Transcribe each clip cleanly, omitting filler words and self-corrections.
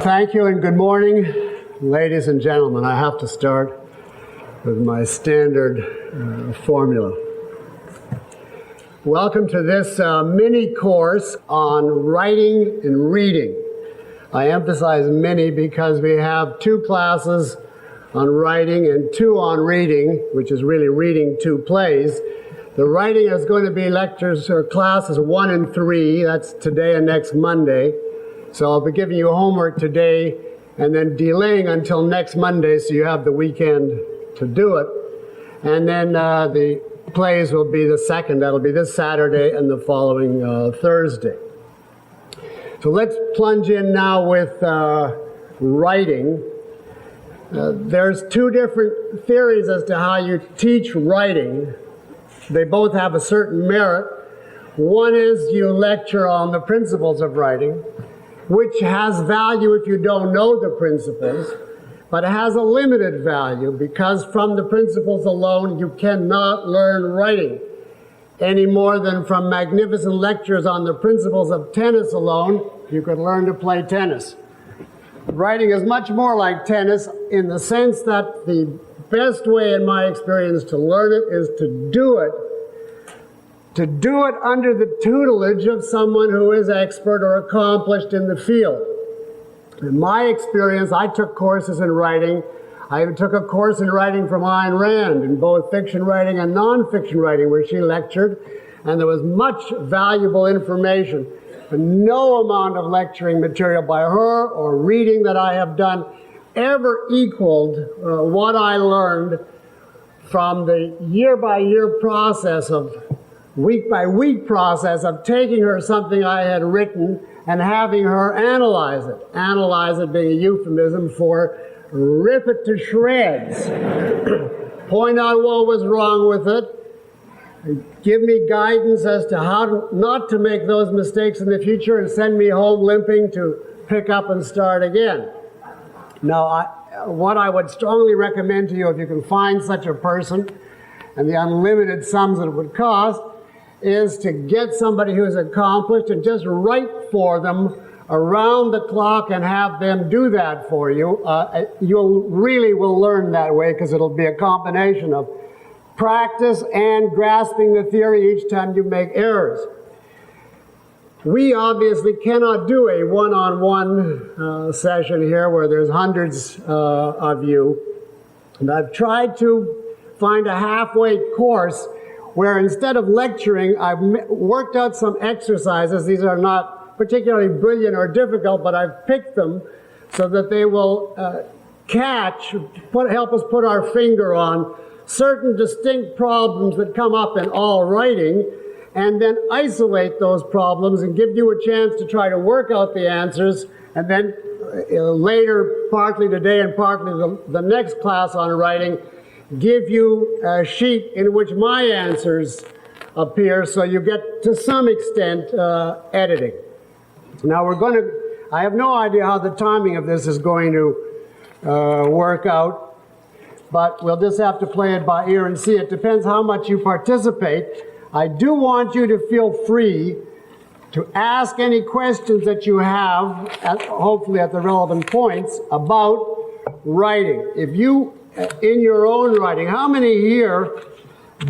Thank you and good morning, ladies and gentlemen. I have to start with my standard formula. Welcome to this mini course on writing and reading. I emphasize mini because we have 2 classes on writing and 2 on reading, which is really reading 2 plays. The writing is going to be lectures or classes 1 and 3. That's today and next Monday. So I'll be giving you homework today and then delaying until next Monday so you have the weekend to do it. And then the plays will be the second. That'll be this Saturday and the following Thursday. So let's plunge in now with writing. There's 2 different theories as to how you teach writing. They both have a certain merit. One is you lecture on the principles of writing, which has value if you don't know the principles, but it has a limited value because from the principles alone you cannot learn writing any more than from magnificent lectures on the principles of tennis alone you could learn to play tennis. Writing is much more like tennis in the sense that the best way in my experience to learn it is to do it under the tutelage of someone who is expert or accomplished in the field. In my experience, I took courses in writing. I even took a course in writing from Ayn Rand in both fiction writing and nonfiction writing where she lectured, and there was much valuable information. But no amount of lecturing material by her or reading that I have done ever equaled what I learned from the year-by-year process of week-by-week process of taking her something I had written and having her analyze it. Analyze it being a euphemism for rip it to shreds. Point out what was wrong with it. Give me guidance as to how not to make those mistakes in the future and send me home limping to pick up and start again. Now, what I would strongly recommend to you, if you can find such a person, and the unlimited sums that it would cost, is to get somebody who's accomplished and just write for them around the clock and have them do that for you. You really will learn that way because it'll be a combination of practice and grasping the theory each time you make errors. We obviously cannot do a one-on-one session here where there's hundreds of you. And I've tried to find a halfway course where instead of lecturing, I've worked out some exercises. These are not particularly brilliant or difficult, but I've picked them so that they will help us put our finger on certain distinct problems that come up in all writing, and then isolate those problems and give you a chance to try to work out the answers, and then later, partly today and partly the next class on writing, give you a sheet in which my answers appear so you get to some extent editing. Now I have no idea how the timing of this is going to work out, but we'll just have to play it by ear and see. It depends how much you participate. I do want you to feel free to ask any questions that you have, hopefully at the relevant points, about writing. If you, in your own writing, how many here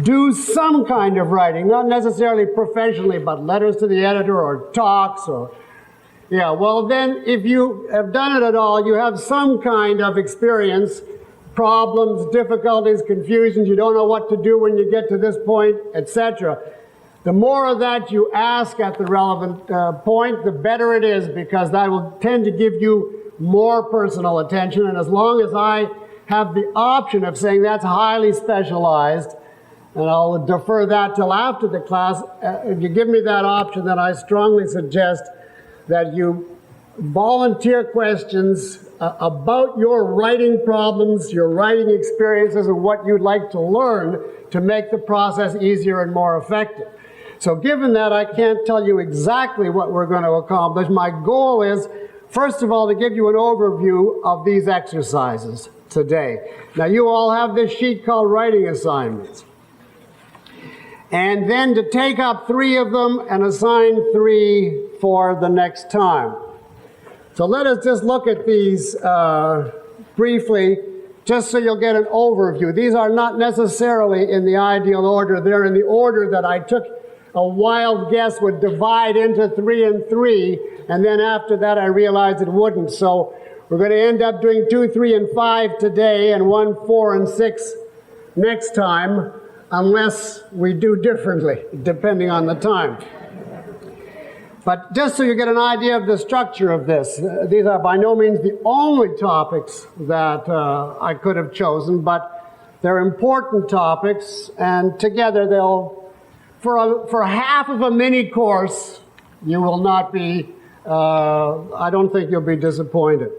do some kind of writing, not necessarily professionally, but letters to the editor or talks or, yeah, well then, if you have done it at all, you have some kind of experience, problems, difficulties, confusions, you don't know what to do when you get to this point, etc. The more of that you ask at the relevant point, the better it is, because that will tend to give you more personal attention. And as long as I have the option of saying that's highly specialized, and I'll defer that till after the class, if you give me that option, then I strongly suggest that you volunteer questions about your writing problems, your writing experiences, and what you'd like to learn to make the process easier and more effective. So given that I can't tell you exactly what we're going to accomplish, my goal is, first of all, to give you an overview of these exercises today. Now, you all have this sheet called writing assignments. and then to take up 3 of them and assign 3 for the next time. So let us just look at these briefly, just so you'll get an overview. These are not necessarily in the ideal order. They're in the order that I took a wild guess would divide into 3 and 3, and then after that I realized it wouldn't. So we're going to end up doing 2, 3, and 5 today, and 1, 4, and 6 next time, unless we do differently, depending on the time. But just so you get an idea of the structure of this, these are by no means the only topics that I could have chosen, but they're important topics, and together they'll, for half of a mini course, you will not be, I don't think you'll be disappointed.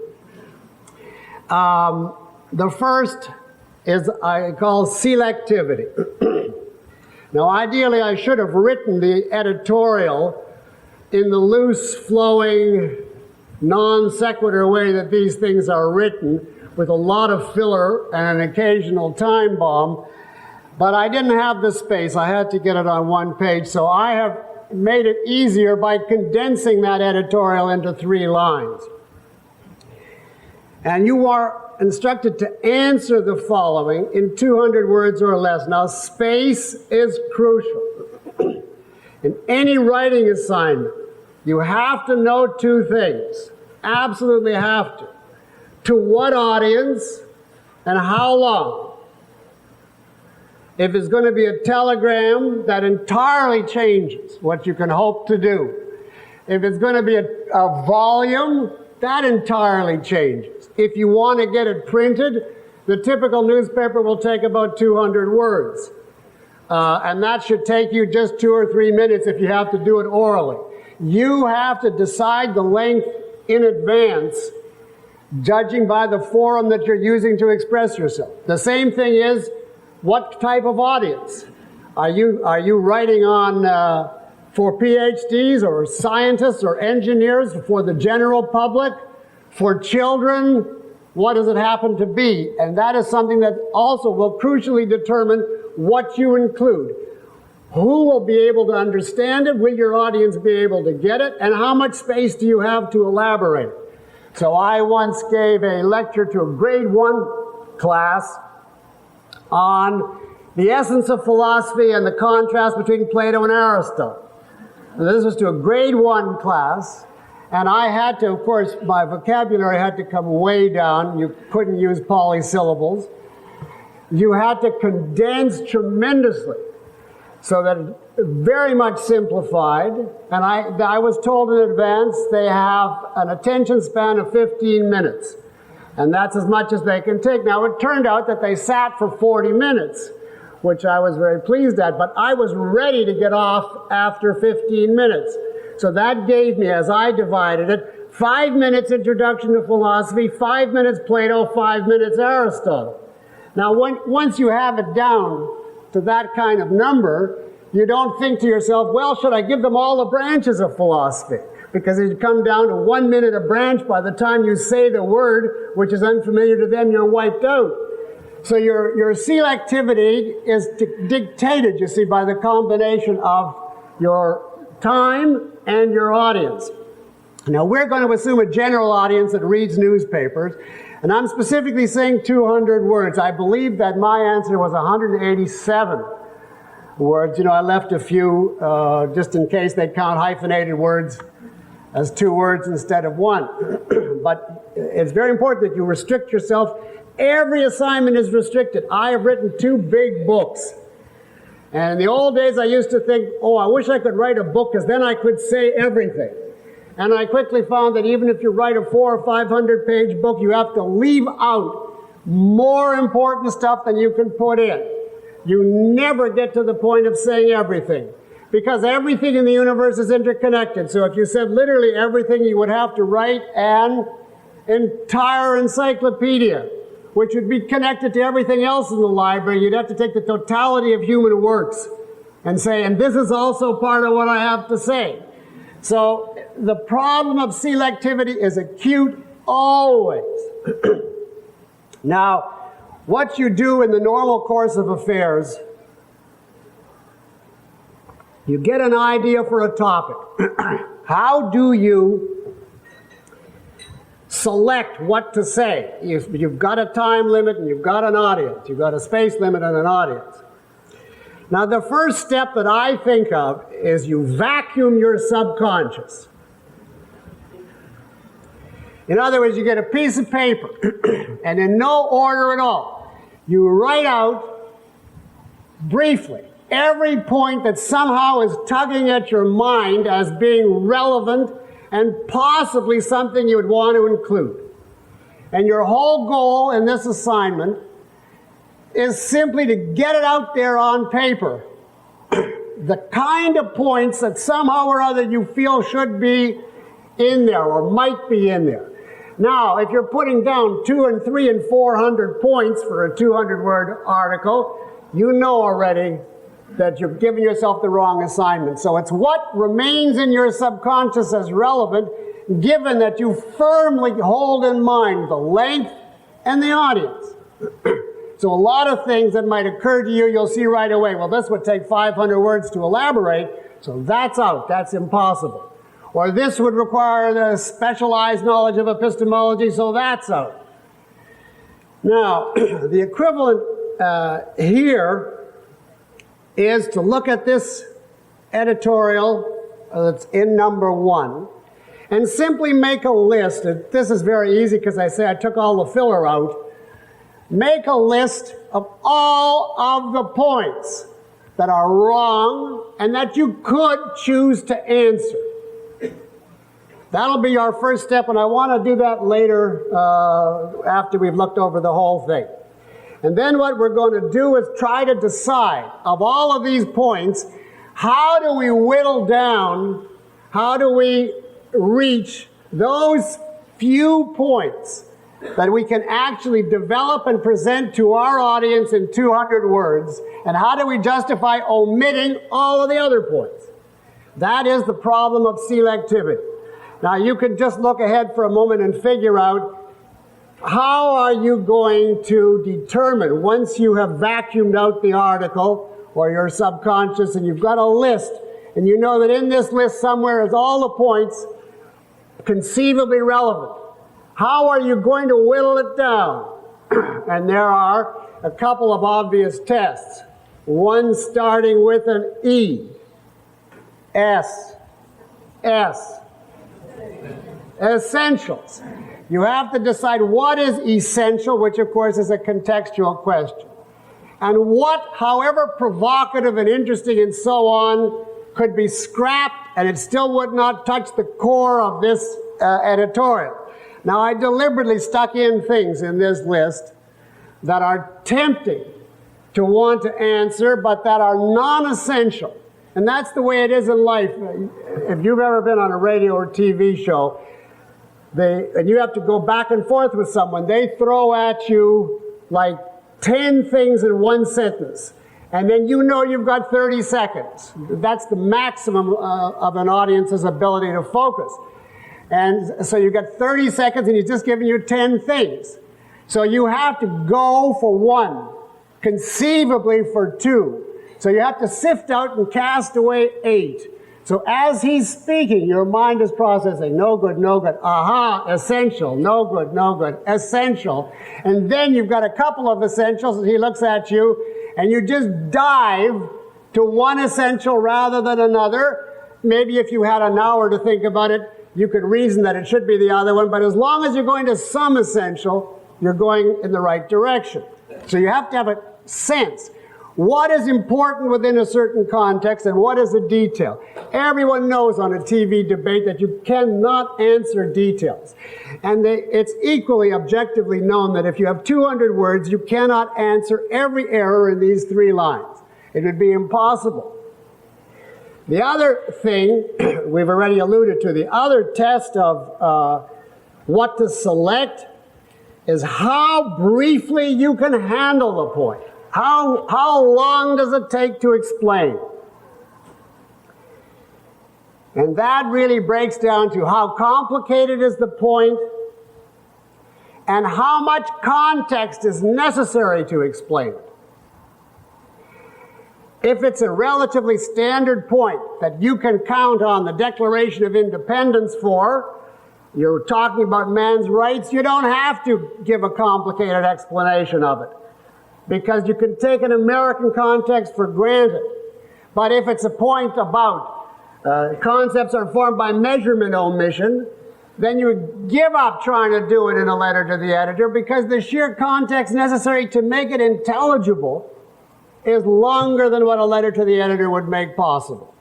The first is I call selectivity. Now, ideally, I should have written the editorial in the loose, flowing, non sequitur way that these things are written, with a lot of filler and an occasional time bomb, but I didn't have the space. I had to get it on 1 page, so I have made it easier by condensing that editorial into 3 lines. And you are instructed to answer the following in 200 words or less. Now, space is crucial. In any writing assignment, you have to know 2 things. Absolutely have to. To what audience and how long. If it's going to be a telegram, that entirely changes what you can hope to do. If it's going to be a volume, that entirely changes. If you want to get it printed, the typical newspaper will take about 200 words. And that should take you just 2 or 3 minutes if you have to do it orally. You have to decide the length in advance, judging by the forum that you're using to express yourself. The same thing is, what type of audience? Are you writing on for PhDs or scientists or engineers, for the general public, for children? What does it happen to be? And that is something that also will crucially determine what you include. Who will be able to understand it? Will your audience be able to get it? And how much space do you have to elaborate? So I once gave a lecture to a grade 1 class on the essence of philosophy and the contrast between Plato and Aristotle. And this was to a grade 1 class, and I had to, of course, my vocabulary had to come way down. You couldn't use polysyllables. You had to condense tremendously so that it very much simplified. And I was told in advance they have an attention span of 15 minutes. And that's as much as they can take. Now, it turned out that they sat for 40 minutes, which I was very pleased at, but I was ready to get off after 15 minutes. So that gave me, as I divided it, 5 minutes introduction to philosophy, 5 minutes Plato, 5 minutes Aristotle. Now, once you have it down to that kind of number, you don't think to yourself, well, should I give them all the branches of philosophy? Because if you come down to 1 minute a branch, by the time you say the word, which is unfamiliar to them, you're wiped out. So your selectivity is dictated, you see, by the combination of your time and your audience. Now, we're going to assume a general audience that reads newspapers, and I'm specifically saying 200 words. I believe that my answer was 187 words. You know, I left a few just in case they count hyphenated words as 2 words instead of 1. But it's very important that you restrict yourself. Every assignment is restricted. I have written 2 big books. And in the old days, I used to think, oh, I wish I could write a book, because then I could say everything. And I quickly found that even if you write a 400- or 500-page book, you have to leave out more important stuff than you can put in. You never get to the point of saying everything, because everything in the universe is interconnected. So if you said literally everything, you would have to write an entire encyclopedia, which would be connected to everything else in the library. You'd have to take the totality of human works and say, and this is also part of what I have to say. So the problem of selectivity is acute always. Now, what you do in the normal course of affairs You get an idea for a topic. How do you select what to say? You've got a time limit and you've got an audience. You've got a space limit and an audience. Now, the first step that I think of is you vacuum your subconscious. In other words, you get a piece of paper, and in no order at all, you write out briefly every point that somehow is tugging at your mind as being relevant and possibly something you would want to include. And your whole goal in this assignment is simply to get it out there on paper. The kind of points that somehow or other you feel should be in there or might be in there. Now, if you're putting down 200 and 300 and 400 points for a 200-word article, you know already that you're giving yourself the wrong assignment. So it's what remains in your subconscious as relevant, given that you firmly hold in mind the length and the audience. So a lot of things that might occur to you, you'll see right away, well, this would take 500 words to elaborate, so that's out, that's impossible. Or this would require the specialized knowledge of epistemology, so that's out. Now, the equivalent here is to look at this editorial that's in number 1 and simply make a list. This is very easy because I say I took all the filler out. Make a list of all of the points that are wrong and that you could choose to answer. That'll be our first step, and I want to do that later after we've looked over the whole thing. And then what we're going to do is try to decide, of all of these points, how do we whittle down, how do we reach those few points that we can actually develop and present to our audience in 200 words, and how do we justify omitting all of the other points? That is the problem of selectivity. Now, you can just look ahead for a moment and figure out how are you going to determine, once you have vacuumed out the article or your subconscious and you've got a list, and you know that in this list somewhere is all the points conceivably relevant. How are you going to whittle it down? And there are a couple of obvious tests. One starting with an E, S. Essentials. You have to decide what is essential, which of course is a contextual question. And what, however provocative and interesting and so on, could be scrapped and it still would not touch the core of this editorial. Now, I deliberately stuck in things in this list that are tempting to want to answer, but that are non-essential. And that's the way it is in life. If you've ever been on a radio or TV show, and you have to go back and forth with someone, they throw at you like 10 things in one sentence. And then you know you've got 30 seconds. That's the maximum of an audience's ability to focus. And so you've got 30 seconds and he's just giving you 10 things. So you have to go for 1, conceivably for 2. So you have to sift out and cast away 8. So as he's speaking, your mind is processing, no good, aha, essential, no good, essential. And then you've got a couple of essentials and he looks at you and you just dive to one essential rather than another. Maybe if you had an hour to think about it, you could reason that it should be the other one, but as long as you're going to some essential, you're going in the right direction. So you have to have a sense. What is important within a certain context and what is a detail? Everyone knows on a TV debate that you cannot answer details. And it's equally objectively known that if you have 200 words, you cannot answer every error in these 3 lines. It would be impossible. The other thing, we've already alluded to, the other test of what to select is how briefly you can handle the point. How long does it take to explain? And that really breaks down to how complicated is the point and how much context is necessary to explain it. if it's a relatively standard point that you can count on the Declaration of Independence for, you're talking about man's rights, you don't have to give a complicated explanation of it, because you can take an American context for granted. But if it's a point about concepts are formed by measurement omission, then you give up trying to do it in a letter to the editor, because the sheer context necessary to make it intelligible is longer than what a letter to the editor would make possible.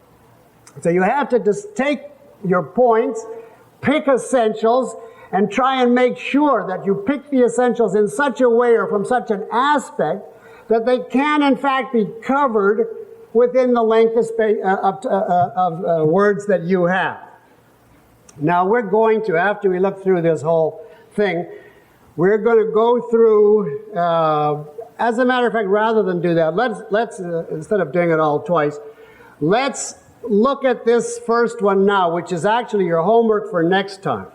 So you have to just take your points, pick essentials, and try and make sure that you pick the essentials in such a way or from such an aspect that they can in fact be covered within the length of words that you have. Now we're going to, after we look through this whole thing, we're going to go through, as a matter of fact, rather than do that, let's instead of doing it all twice, let's look at this first one now, which is actually your homework for next time.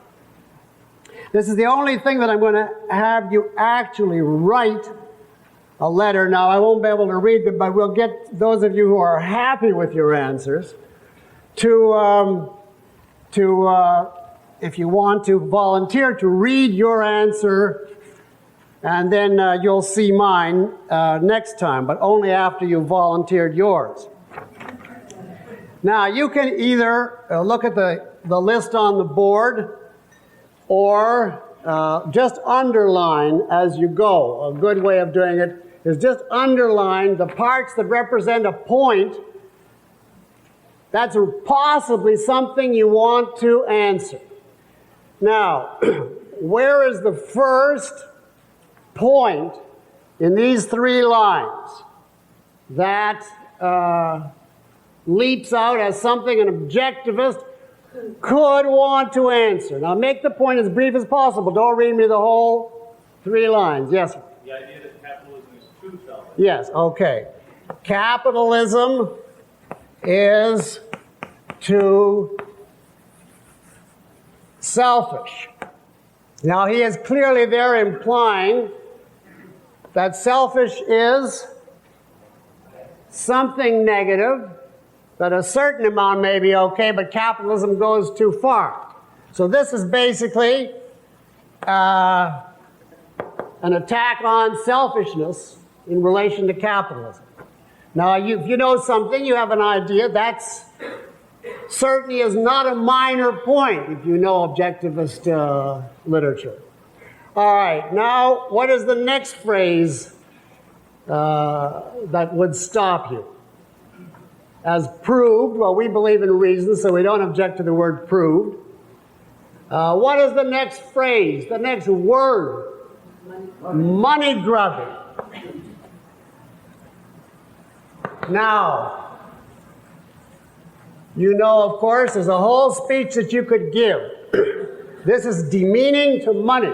This is the only thing that I'm going to have you actually write a letter. Now, I won't be able to read them, but we'll get those of you who are happy with your answers to if you want to volunteer to read your answer, and then you'll see mine next time, but only after you've volunteered yours. Now, you can either look at the list on the board or just underline as you go. A good way of doing it is just underline the parts that represent a point that's possibly something you want to answer. Now, where is the first point in these three lines that leaps out as something an objectivist could want to answer? Now, make the point as brief as possible. Don't read me the whole three lines. Yes, sir? The idea that capitalism is too selfish. Yes, okay. Capitalism is too selfish. Now, he is clearly there implying that selfish is something negative, that a certain amount may be okay, but capitalism goes too far. So this is basically an attack on selfishness in relation to capitalism. Now, if you know something, you have an idea, that's certainly is not a minor point if you know objectivist literature. All right, now what is the next phrase that would stop you? As proved, well, we believe in reason, so we don't object to the word proved. What is the next phrase, the next word? Money grubbing. Now, you know, of course, there's a whole speech that you could give. This is demeaning to money.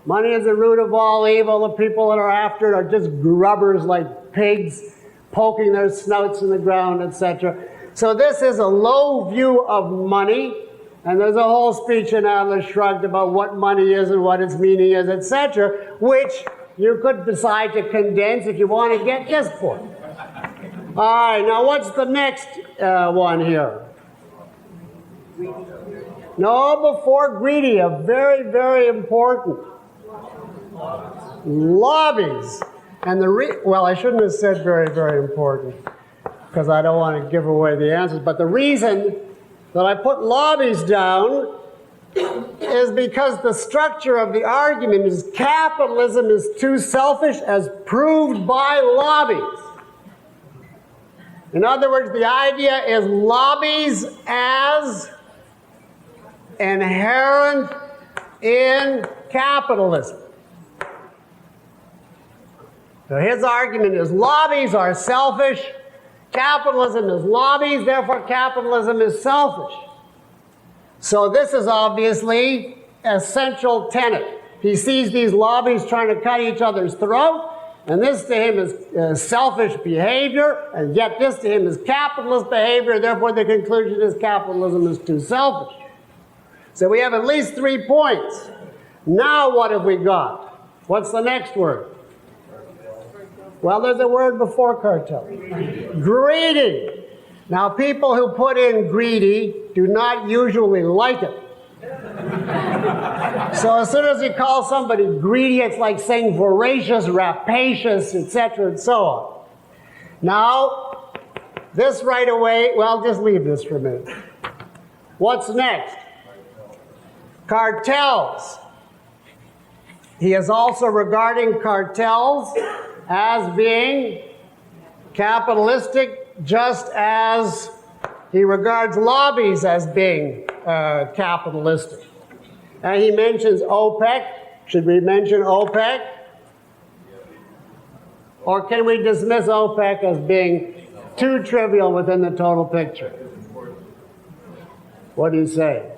Money is the root of all evil. The people that are after it are just grubbers like pigs, poking their snouts in the ground, etc. So this is a low view of money, and there's a whole speech in Atlas Shrugged about what money is and what its meaning is, etc., which you could decide to condense if you want to get this point. All right, now what's the next one here? No, before greedy, a very, very important. Lobbies. And well, I shouldn't have said very, very important, because I don't want to give away the answers. But the reason that I put lobbies down is because the structure of the argument is capitalism is too selfish as proved by lobbies. In other words, the idea is lobbies as inherent in capitalism. So his argument is lobbies are selfish, capitalism is lobbies, therefore capitalism is selfish. So this is obviously a central tenet. He sees these lobbies trying to cut each other's throat, and this to him is selfish behavior, and yet this to him is capitalist behavior, therefore the conclusion is capitalism is too selfish. So we have at least 3 points. Now what have we got? What's the next word? Well, there's a word before cartel. Greedy. Now, people who put in greedy do not usually like it. So as soon as you call somebody greedy, it's like saying voracious, rapacious, etc., and so on. Now, this right away, well, just leave this for a minute. What's next? Cartels. He is also regarding cartels as being capitalistic, just as he regards lobbies as being capitalistic. And he mentions OPEC. Should we mention OPEC? Or can we dismiss OPEC as being too trivial within the total picture? What do you say?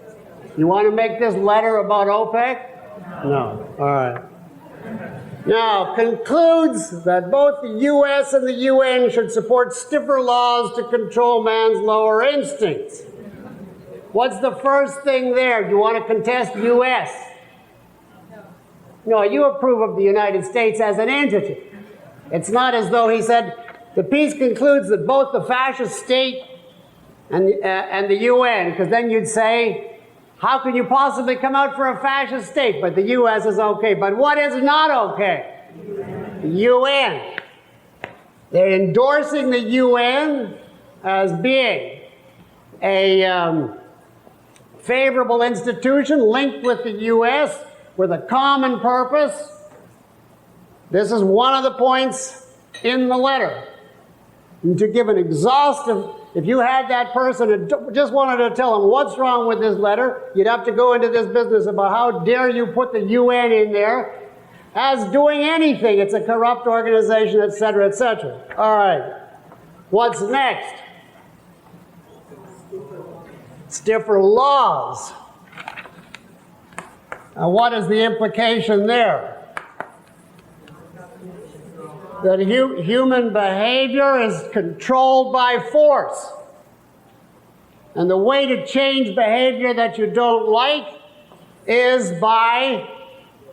You want to make this letter about OPEC? No. All right. Now, concludes that both the U.S. and the UN should support stiffer laws to control man's lower instincts. What's the first thing there? Do you want to contest U.S.? No, you approve of the United States as an entity. It's not as though he said, the peace concludes that both the fascist state and the UN, because then you'd say, how can you possibly come out for a fascist state? But the U.S. is okay. But what is not okay? The UN. They're endorsing the UN as being a favorable institution linked with the U.S. with a common purpose. This is one of the points in the letter. And to give an exhaustive, if you had that person and just wanted to tell them what's wrong with this letter, you'd have to go into this business about how dare you put the UN in there as doing anything. It's a corrupt organization, etc., etc. All right. What's next? Stiffer laws. Now, what is the implication there? That human behavior is controlled by force. And the way to change behavior that you don't like is by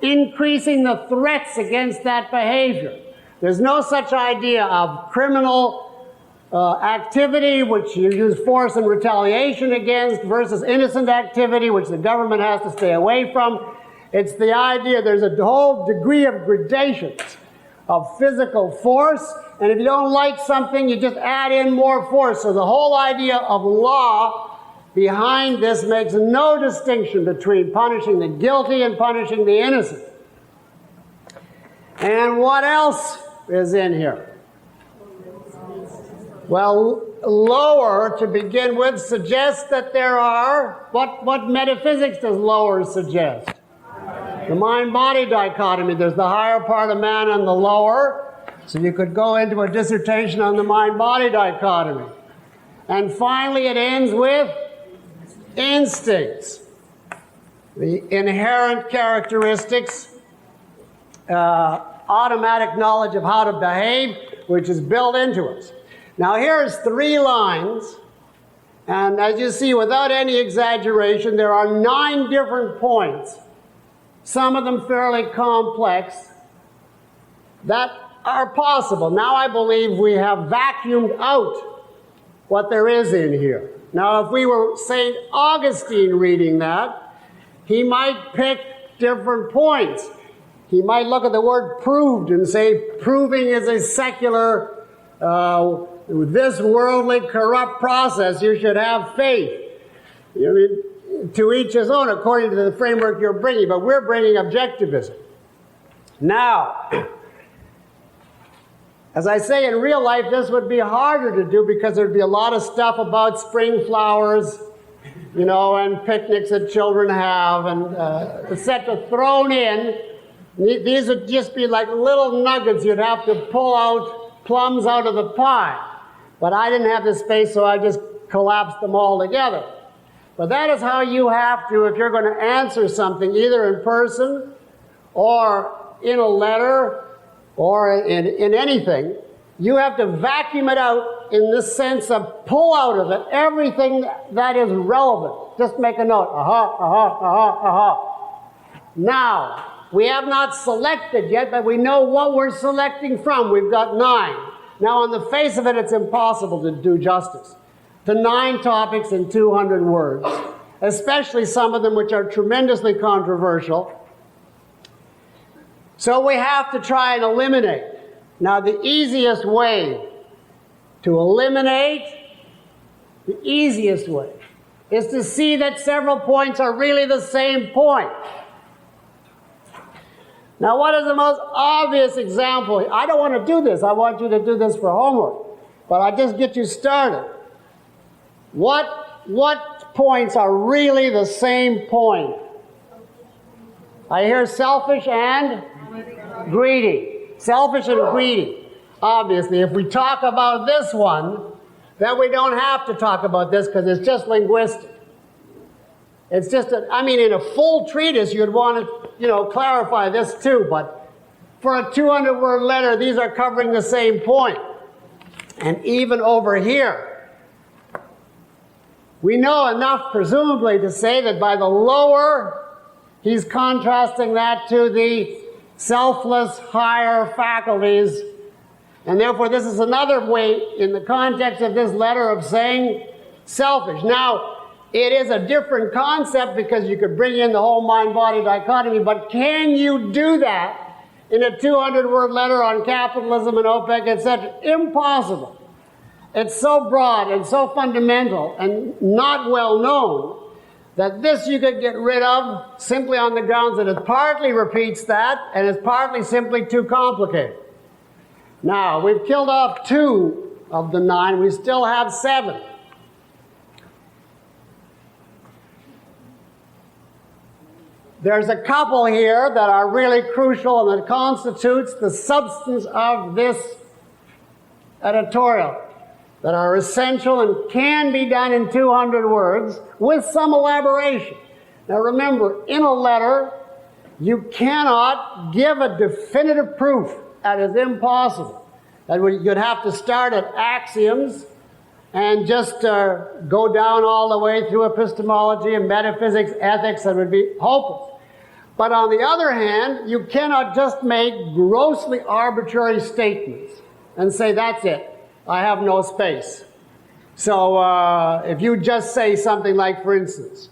increasing the threats against that behavior. There's no such idea of criminal activity, which you use force and retaliation against, versus innocent activity, which the government has to stay away from. It's the idea there's a whole degree of gradations of physical force, and if you don't like something, you just add in more force. So the whole idea of law behind this makes no distinction between punishing the guilty and punishing the innocent. And what else is in here? Well, lower, to begin with, suggests that there are, what metaphysics does lower suggest? The mind-body dichotomy. There's the higher part of man and the lower. So you could go into a dissertation on the mind-body dichotomy. And finally, it ends with instincts. The inherent characteristics, automatic knowledge of how to behave, which is built into us. Now here's 3 lines. And as you see, without any exaggeration, there are 9 different points, some of them fairly complex, that are possible. Now I believe we have vacuumed out what there is in here. Now if we were St. Augustine reading that, he might pick different points. He might look at the word proved and say, proving is a secular, this worldly corrupt process, you should have faith. I mean, to each his own, according to the framework you're bringing, but we're bringing objectivism. Now, as I say, in real life, this would be harder to do because there'd be a lot of stuff about spring flowers, you know, and picnics that children have, and etc. thrown in. These would just be like little nuggets you'd have to pull out plums out of the pie. But I didn't have the space, so I just collapsed them all together. But that is how you have to, if you're going to answer something, either in person or in a letter or in anything, you have to vacuum it out in the sense of pull out of it everything that is relevant. Just make a note. Aha, aha, aha, aha. Now, We have not selected yet, but we know what we're selecting from. We've got 9. Now, on the face of it, it's impossible to do justice to 9 topics in 200 words, especially some of them which are tremendously controversial. So we have to try and eliminate. Now, the easiest way to eliminate, the easiest way, is to see that several points are really the same point. Now, what is the most obvious example? I don't want to do this. I want you to do this for homework. But I just get you started. What points are really the same point? I hear selfish and greedy. Selfish and greedy. Obviously, if we talk about this one, then we don't have to talk about this because it's just linguistic. It's just, in a full treatise, you'd want to, clarify this too, but for a 200-word letter, these are covering the same point. And even over here, we know enough, presumably, to say that by the lower, he's contrasting that to the selfless higher faculties. And therefore, this is another way, in the context of this letter, of saying selfish. Now, it is a different concept because you could bring in the whole mind-body dichotomy, but can you do that in a 200-word letter on capitalism and OPEC, etc.? Impossible. It's so broad and so fundamental and not well known that this you could get rid of simply on the grounds that it partly repeats that and is partly simply too complicated. Now, we've killed off 2 of the 9. We still have 7. There's a couple here that are really crucial and that constitutes the substance of this editorial, that are essential and can be done in 200 words with some elaboration. Now remember, in a letter, you cannot give a definitive proof. That is impossible. You'd have to start at axioms and just go down all the way through epistemology and metaphysics, ethics, that would be hopeless. But on the other hand, you cannot just make grossly arbitrary statements and say, that's it, I have no space. So if you just say something like, for instance,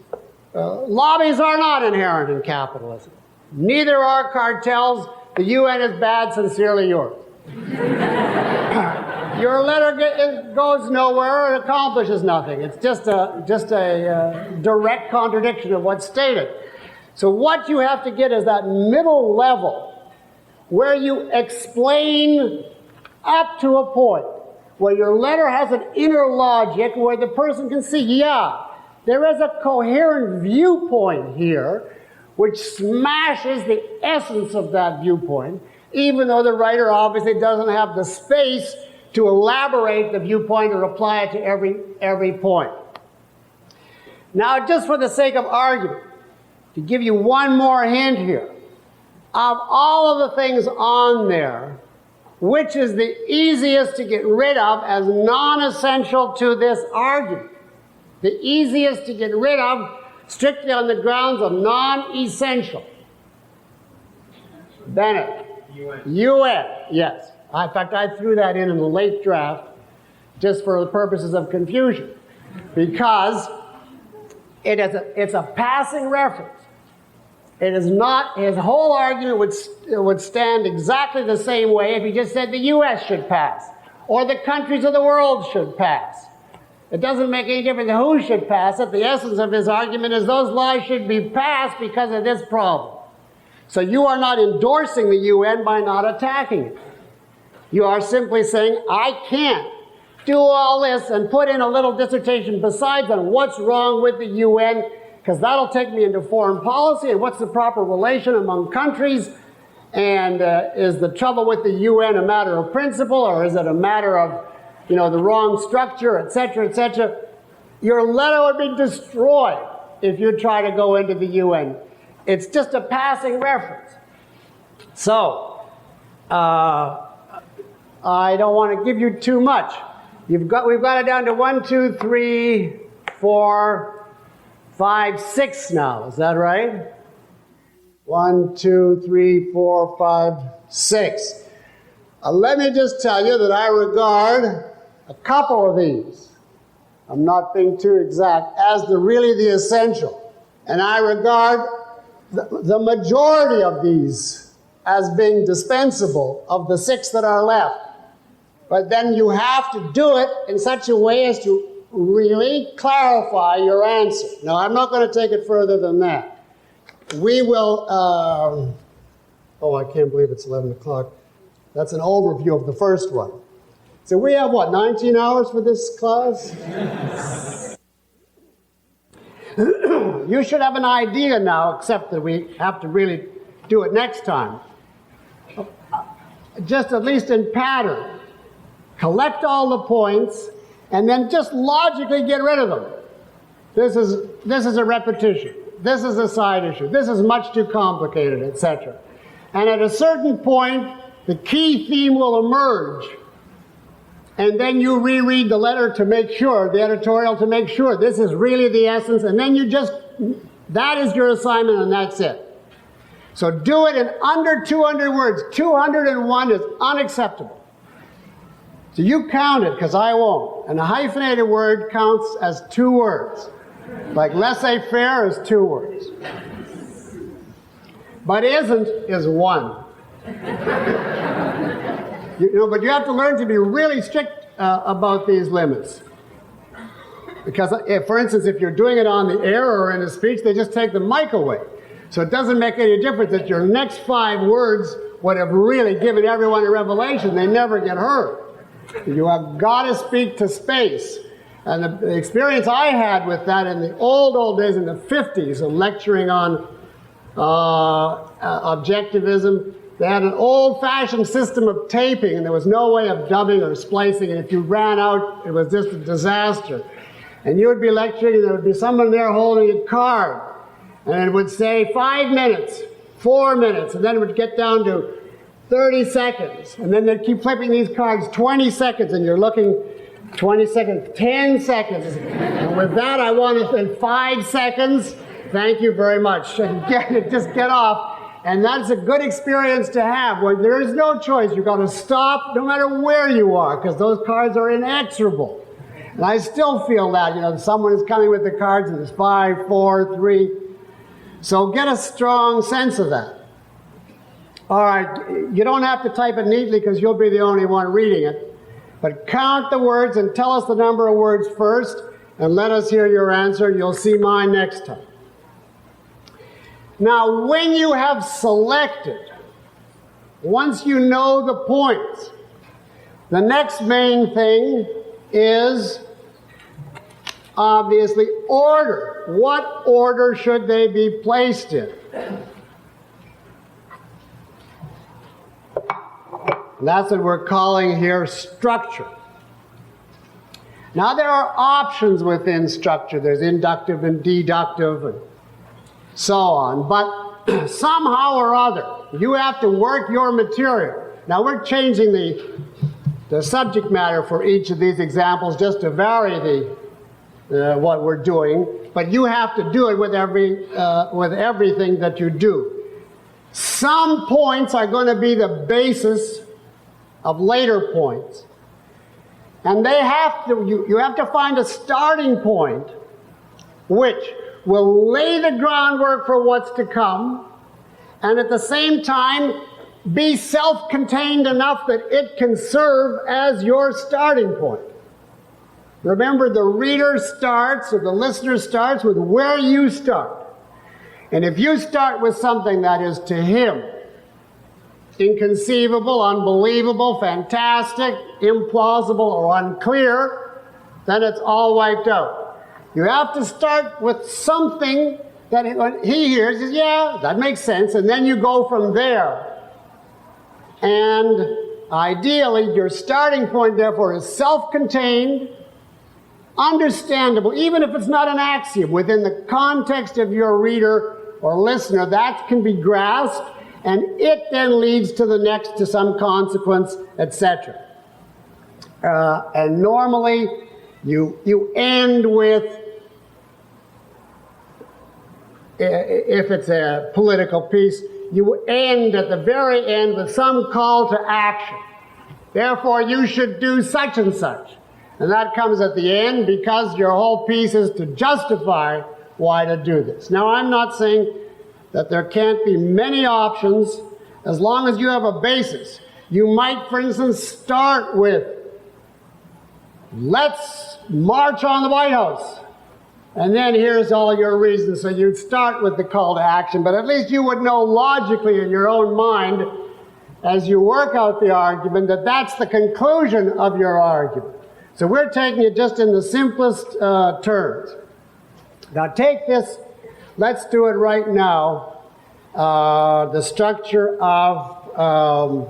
lobbies are not inherent in capitalism. Neither are cartels. The UN is bad, sincerely yours. Your letter goes nowhere and accomplishes nothing. It's just a direct contradiction of what's stated. So what you have to get is that middle level where you explain up to a point, where your letter has an inner logic where the person can see, yeah, there is a coherent viewpoint here which smashes the essence of that viewpoint, even though the writer obviously doesn't have the space to elaborate the viewpoint or apply it to every point. Now, just for the sake of argument, to give you one more hint here, of all of the things on there, which is the easiest to get rid of as non-essential to this argument? The easiest to get rid of strictly on the grounds of non-essential. Bennett. UN, yes. In fact, I threw that in the late draft just for the purposes of confusion, because it's a passing reference. It is not, his whole argument would stand exactly the same way if he just said the US should pass, or the countries of the world should pass. It doesn't make any difference who should pass it. The essence of his argument is those laws should be passed because of this problem. So you are not endorsing the UN by not attacking it. You are simply saying, I can't do all this and put in a little dissertation besides on what's wrong with the UN, because that'll take me into foreign policy and what's the proper relation among countries, and is the trouble with the UN a matter of principle, or is it a matter of, the wrong structure, etc., etc. Your letter would be destroyed if you try to go into the UN. It's just a passing reference. So, I don't want to give you too much. We've got it down to 1, 2, 3, 4, 5, 6 now. Is that right? 1, 2, 3, 4, 5, 6. Let me just tell you that I regard a couple of these, I'm not being too exact, as really the essential. And I regard the majority of these as being dispensable of the 6 that are left. But then you have to do it in such a way as to really clarify your answer. Now, I'm not going to take it further than that. We will, oh, I can't believe it's 11 o'clock. That's an overview of the first one. So we have, what, 19 hours for this class? You should have an idea now, except that we have to really do it next time. Just at least in pattern. Collect all the points, and then just logically get rid of them. This is a repetition. This is a side issue. This is much too complicated, etc. And at a certain point, the key theme will emerge. And then you reread the letter to make sure, the editorial to make sure this is really the essence. And then you just, that is your assignment and that's it. So do it in under 200 words. 201 is unacceptable. So you count it, because I won't. And a hyphenated word counts as 2 words. Like laissez-faire is 2 words. But isn't is 1. But you have to learn to be really strict about these limits. Because, for instance, if you're doing it on the air or in a speech, they just take the mic away. So it doesn't make any difference that your next 5 words would have really given everyone a revelation. They never get heard. You have got to speak to space. And the experience I had with that in the old days, in the 50s, of lecturing on objectivism, they had an old-fashioned system of taping, and there was no way of dubbing or splicing, and if you ran out, it was just a disaster. And you would be lecturing, and there would be someone there holding a card, and it would say 5 minutes, 4 minutes, and then it would get down to 30 seconds, and then they'd keep flipping these cards 20 seconds, and you're looking 20 seconds, 10 seconds. And with that, I want to spend 5 seconds. Thank you very much. And just get off. And that's a good experience to have, where there is no choice. You've got to stop no matter where you are, because those cards are inexorable. And I still feel that, someone is coming with the cards, and it's 5, 4, 3. So get a strong sense of that. All right, you don't have to type it neatly, because you'll be the only one reading it. But count the words and tell us the number of words first, and let us hear your answer. You'll see mine next time. Now, when you have selected, once you know the points, the next main thing is obviously order. What order should they be placed in? That's what we're calling here structure. Now, there are options within structure. There's inductive and deductive and so on. But somehow or other, you have to work your material. Now, we're changing the subject matter for each of these examples just to vary what we're doing. But you have to do it with everything that you do. Some points are going to be the basis of later points. And they have to, you have to find a starting point which will lay the groundwork for what's to come, and at the same time be self-contained enough that it can serve as your starting point. Remember, the reader starts, or the listener starts, with where you start. And if you start with something that is to him inconceivable, unbelievable, fantastic, implausible, or unclear, then it's all wiped out. You have to start with something that when he hears is, yeah, that makes sense, and then you go from there. And ideally, your starting point, therefore, is self-contained, understandable, even if it's not an axiom. Within the context of your reader or listener, that can be grasped, and it then leads to the next, to some consequence, etc. And normally, you end with if it's a political piece, you end at the very end with some call to action. Therefore, you should do such and such. And that comes at the end because your whole piece is to justify why to do this. Now, I'm not saying that there can't be many options as long as you have a basis. You might, for instance, start with, let's march on the White House. And then here's all your reasons. So you'd start with the call to action, but at least you would know logically in your own mind as you work out the argument that that's the conclusion of your argument. So we're taking it just in the simplest terms. Now take this, let's do it right now, the structure of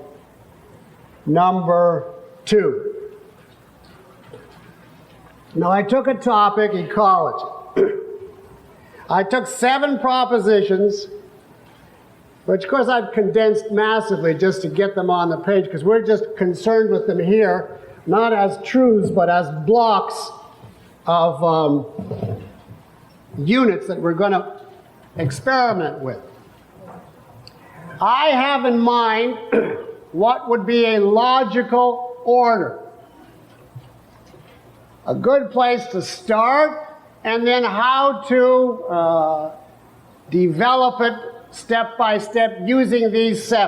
number 2. Now I took a topic, ecology. I took 7 propositions, which of course I've condensed massively just to get them on the page, because we're just concerned with them here, not as truths, but as blocks of units that we're going to experiment with. I have in mind what would be a logical order. A good place to start, and then how to develop it step by step using these 6.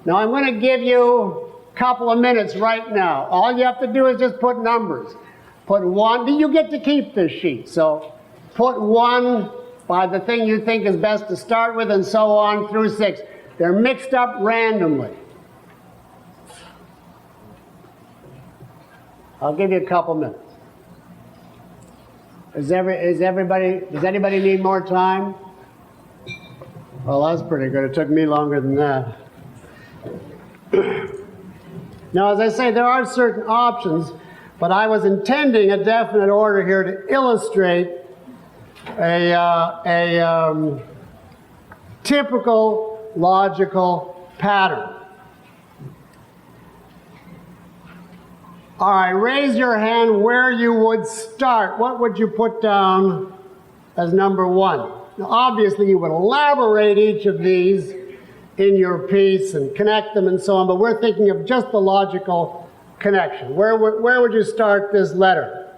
Now I'm going to give you a couple of minutes right now. All you have to do is just put numbers. Put 1, you get to keep this sheet, so put 1 by the thing you think is best to start with, and so on through 6. They're mixed up randomly. I'll give you a couple minutes. Does anybody need more time? Well, that's pretty good. It took me longer than that. Now, as I say, there are certain options, but I was intending a definite order here to illustrate a typical logical pattern. All right, raise your hand where you would start. What would you put down as number 1? Now, obviously, you would elaborate each of these in your piece and connect them and so on, but we're thinking of just the logical connection. Where would you start this letter?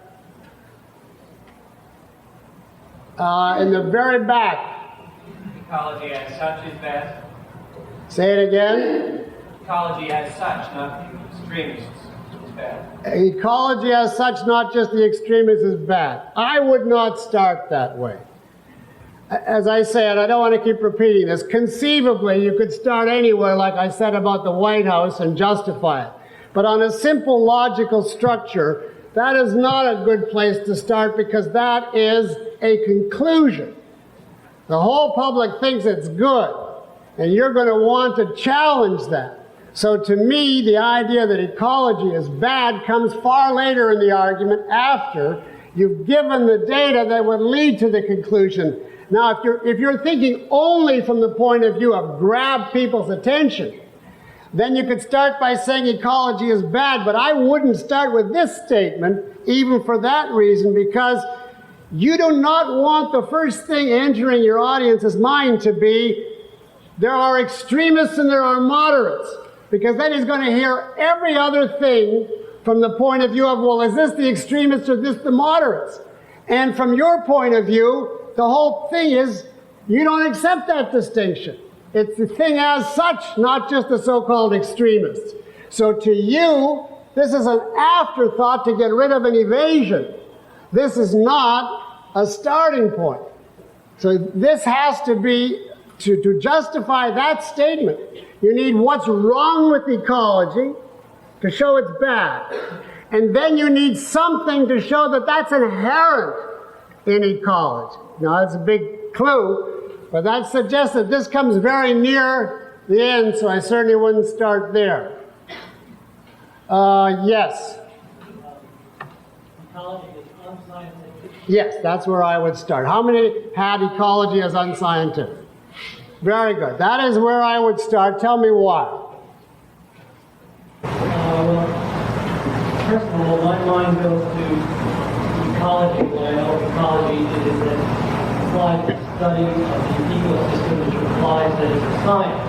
In the very back. Ecology as such is bad. Say it again. Ecology as such, not the extremists, is bad. Ecology as such, not just the extremists, is bad. I would not start that way. As I said, I don't want to keep repeating this. Conceivably, you could start anywhere, like I said about the White House, and justify it. But on a simple logical structure, that is not a good place to start, because that is a conclusion. The whole public thinks it's good, and you're going to want to challenge that. So to me, the idea that ecology is bad comes far later in the argument, after you've given the data that would lead to the conclusion. Now, if you're thinking only from the point of view of grab people's attention, then you could start by saying ecology is bad, but I wouldn't start with this statement, even for that reason, because you do not want the first thing entering your audience's mind to be, there are extremists and there are moderates, because then he's going to hear every other thing from the point of view of, well, is this the extremists or this the moderates? And from your point of view, the whole thing is, you don't accept that distinction. It's the thing as such, not just the so-called extremists. So to you, this is an afterthought to get rid of an evasion. This is not a starting point. So this has to be, to justify that statement, you need what's wrong with ecology to show it's bad. And then you need something to show that that's inherent in ecology. Now, that's a big clue, but that suggests that this comes very near the end, so I certainly wouldn't start there. Yes? Ecology is unscientific. Yes, that's where I would start. How many had ecology as unscientific? Very good. That is where I would start. Tell me why. Well, first of all, my mind goes to ecology. What I know of ecology is that it implies the study of the ecosystem, which implies that it's a science.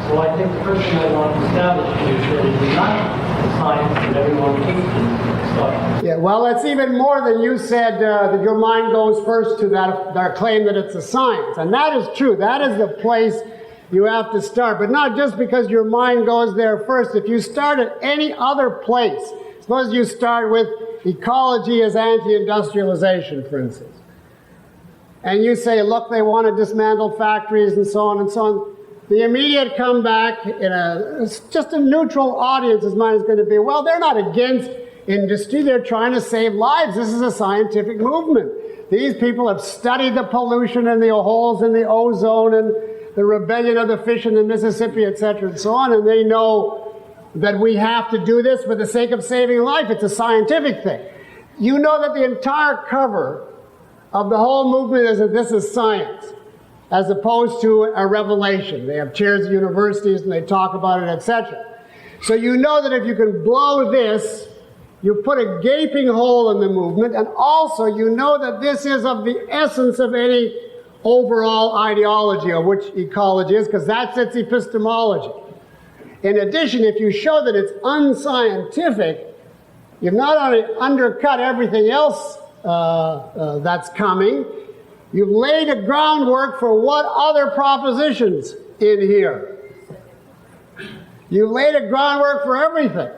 So I think the first thing I want to establish is that it is not a science that everyone thinks it is. Yeah, well, it's even more than you said, that your mind goes first to that claim that it's a science. And that is true. That is the place you have to start. But not just because your mind goes there first. If you start at any other place, suppose you start with ecology as anti-industrialization, for instance. And you say, look, they want to dismantle factories and so on and so on. The immediate comeback in just a neutral audience's mind is going to be, well, they're not against industry, they're trying to save lives. This is a scientific movement. These people have studied the pollution and the holes in the ozone and the rebellion of the fish in the Mississippi, etc., and so on, and they know that we have to do this for the sake of saving life. It's a scientific thing. You know that the entire cover of the whole movement is that this is science, as opposed to a revelation. They have chairs at universities and they talk about it, etc. So you know that if you can blow this, you put a gaping hole in the movement, and also you know that this is of the essence of any overall ideology, of which ecology is, because that's its epistemology. In addition, if you show that it's unscientific, you've not only undercut everything else that's coming, you've laid a groundwork for what other propositions in here. You've laid a groundwork for everything.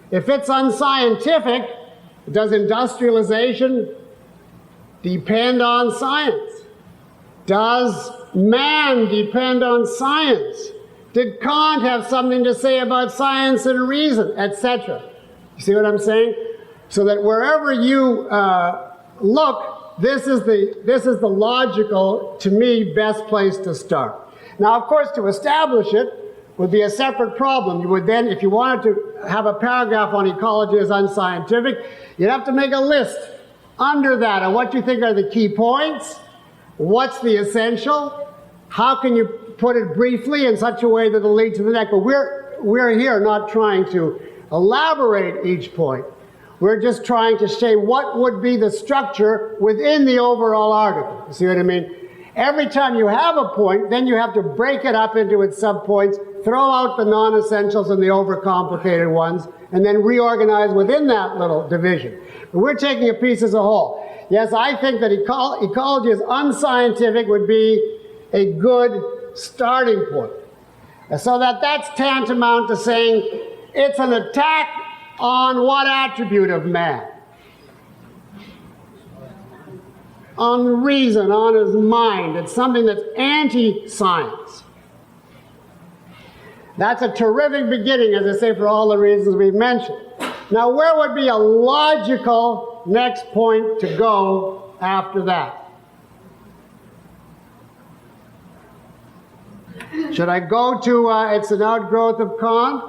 If it's unscientific, does industrialization depend on science? Does man depend on science? Did Kant have something to say about science and reason, etc.? You see what I'm saying? So that wherever you look, this is the logical, to me, best place to start. Now, of course, to establish it would be a separate problem. You would then, if you wanted to have a paragraph on ecology as unscientific, you'd have to make a list under that of what you think are the key points, what's the essential, how can you put it briefly in such a way that it'll lead to the next. But we're here not trying to elaborate each point. We're just trying to say what would be the structure within the overall article. You see what I mean? Every time you have a point, then you have to break it up into its subpoints, throw out the non-essentials and the overcomplicated ones, and then reorganize within that little division. But we're taking a piece as a whole. Yes, I think that ecology as unscientific would be a good starting point. So that's tantamount to saying it's an attack on what attribute of man? On reason, on his mind. It's something that's anti-science. That's a terrific beginning, as I say, for all the reasons we've mentioned. Now, where would be a logical next point to go after that? Should I go to it's an outgrowth of Kant?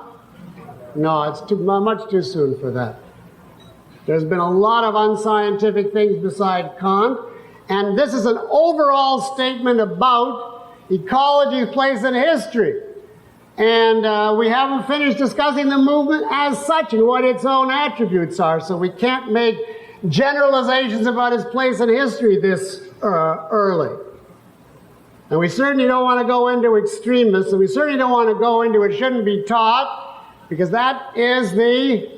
No, it's much too soon for that. There's been a lot of unscientific things beside Kant, and this is an overall statement about ecology's place in history. And we haven't finished discussing the movement as such and what its own attributes are, so we can't make generalizations about its place in history this early. And we certainly don't want to go into extremists, and we certainly don't want to go into it shouldn't be taught, because that is the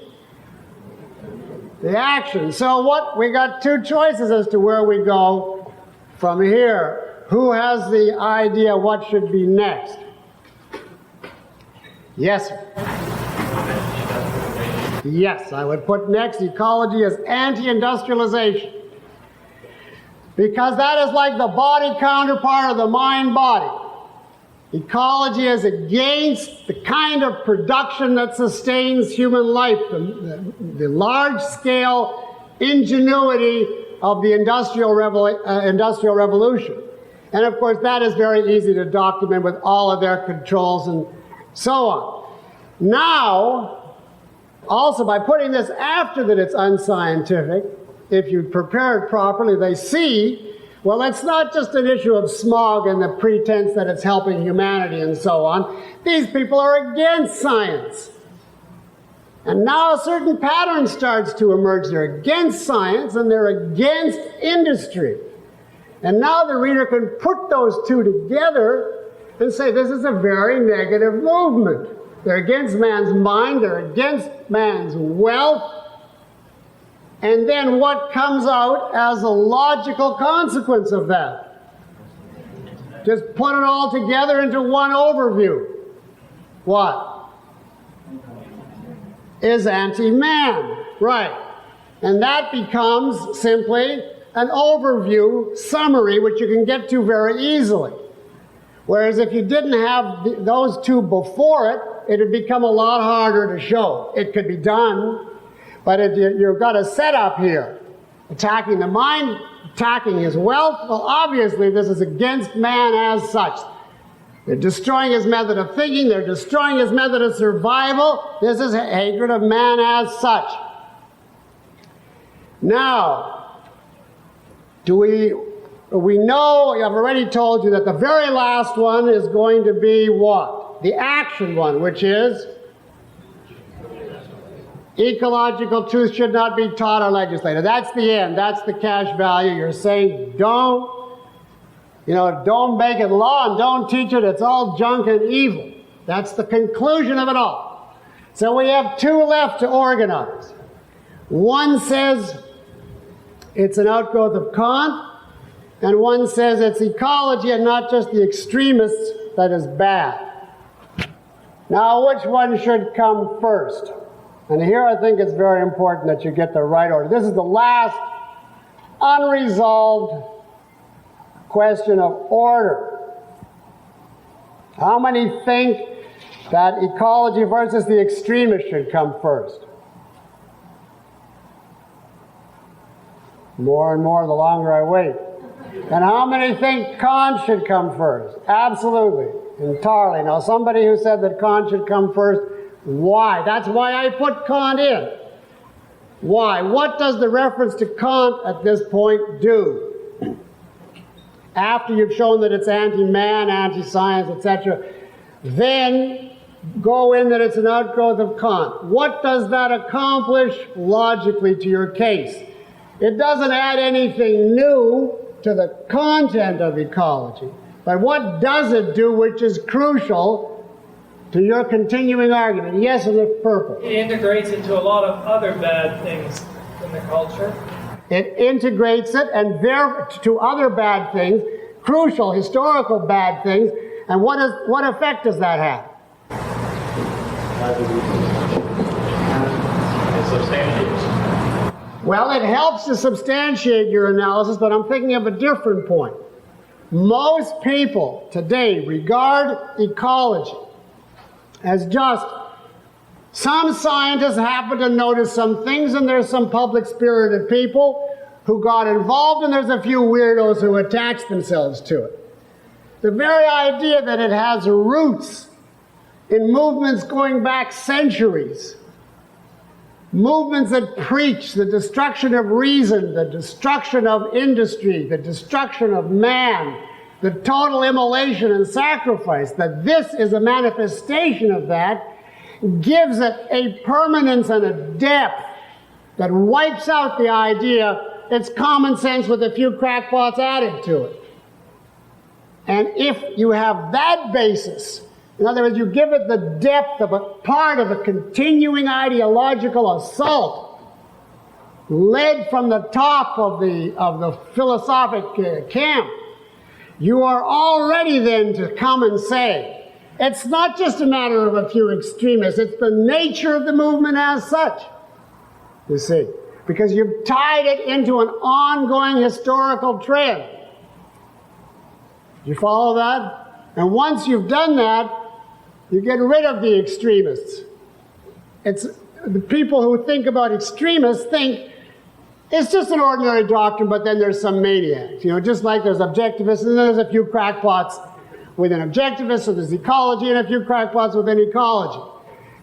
action. So we got two choices as to where we go from here. Who has the idea what should be next? Yes, sir. Yes, I would put next ecology as anti-industrialization. Because that is like the body counterpart of the mind-body. Ecology is against the kind of production that sustains human life, the large-scale ingenuity of the Industrial Revolution. And of course, that is very easy to document with all of their controls and so on. Now, also by putting this after that it's unscientific, if you prepare it properly, they see, well, it's not just an issue of smog and the pretense that it's helping humanity and so on. These people are against science. And now a certain pattern starts to emerge. They're against science and they're against industry. And now the reader can put those two together and say this is a very negative movement. They're against man's mind, they're against man's wealth. And then what comes out as a logical consequence of that? Just put it all together into one overview. What? Is anti-man, right. And that becomes simply an overview summary which you can get to very easily. Whereas if you didn't have those two before it, it would become a lot harder to show. It could be done, but if you've got a setup here, attacking the mind, attacking his wealth, well obviously this is against man as such. They're destroying his method of thinking, they're destroying his method of survival. This is a hatred of man as such. Now, we know, I've already told you that the very last one is going to be what? The action one, which is ecological truth should not be taught or legislated. That's the end, that's the cash value. You're saying don't make it law and don't teach it. It's all junk and evil. That's the conclusion of it all. So we have two left to organize. One says it's an outgrowth of Kant, and one says it's ecology and not just the extremists that is bad. Now, which one should come first? And here I think it's very important that you get the right order. This is the last unresolved question of order. How many think that ecology versus the extremists should come first? More and more the longer I wait. And how many think Kant should come first? Absolutely, entirely. Now somebody who said that Kant should come first, why? That's why I put Kant in. Why? What does the reference to Kant at this point do? After you've shown that it's anti-man, anti-science, etc., then go in that it's an outgrowth of Kant. What does that accomplish logically to your case? It doesn't add anything new to the content of ecology, but what does it do which is crucial to your continuing argument? Yes, in the purple. It integrates into a lot of other bad things in the culture. It integrates it and to other bad things, crucial historical bad things, and what effect does that have? It substantiates. Well, it helps to substantiate your analysis, but I'm thinking of a different point. Most people today regard ecology as just some scientists happen to notice some things, and there's some public-spirited people who got involved, and there's a few weirdos who attach themselves to it. The very idea that it has roots in movements going back centuries, movements that preach the destruction of reason, the destruction of industry, the destruction of man, the total immolation and sacrifice, that this is a manifestation of that, gives it a permanence and a depth that wipes out the idea it's common sense with a few crackpots added to it. And if you have that basis, in other words, you give it the depth of a part of a continuing ideological assault led from the top of the philosophic camp, you are already then to come and say, it's not just a matter of a few extremists, it's the nature of the movement as such, you see, because you've tied it into an ongoing historical trend. You follow that? And once you've done that, you get rid of the extremists. It's the people who think about extremists think it's just an ordinary doctrine, but then there's some maniacs. You know, just like there's objectivists, and then there's a few crackpots within objectivists, so there's ecology and a few crackpots within ecology.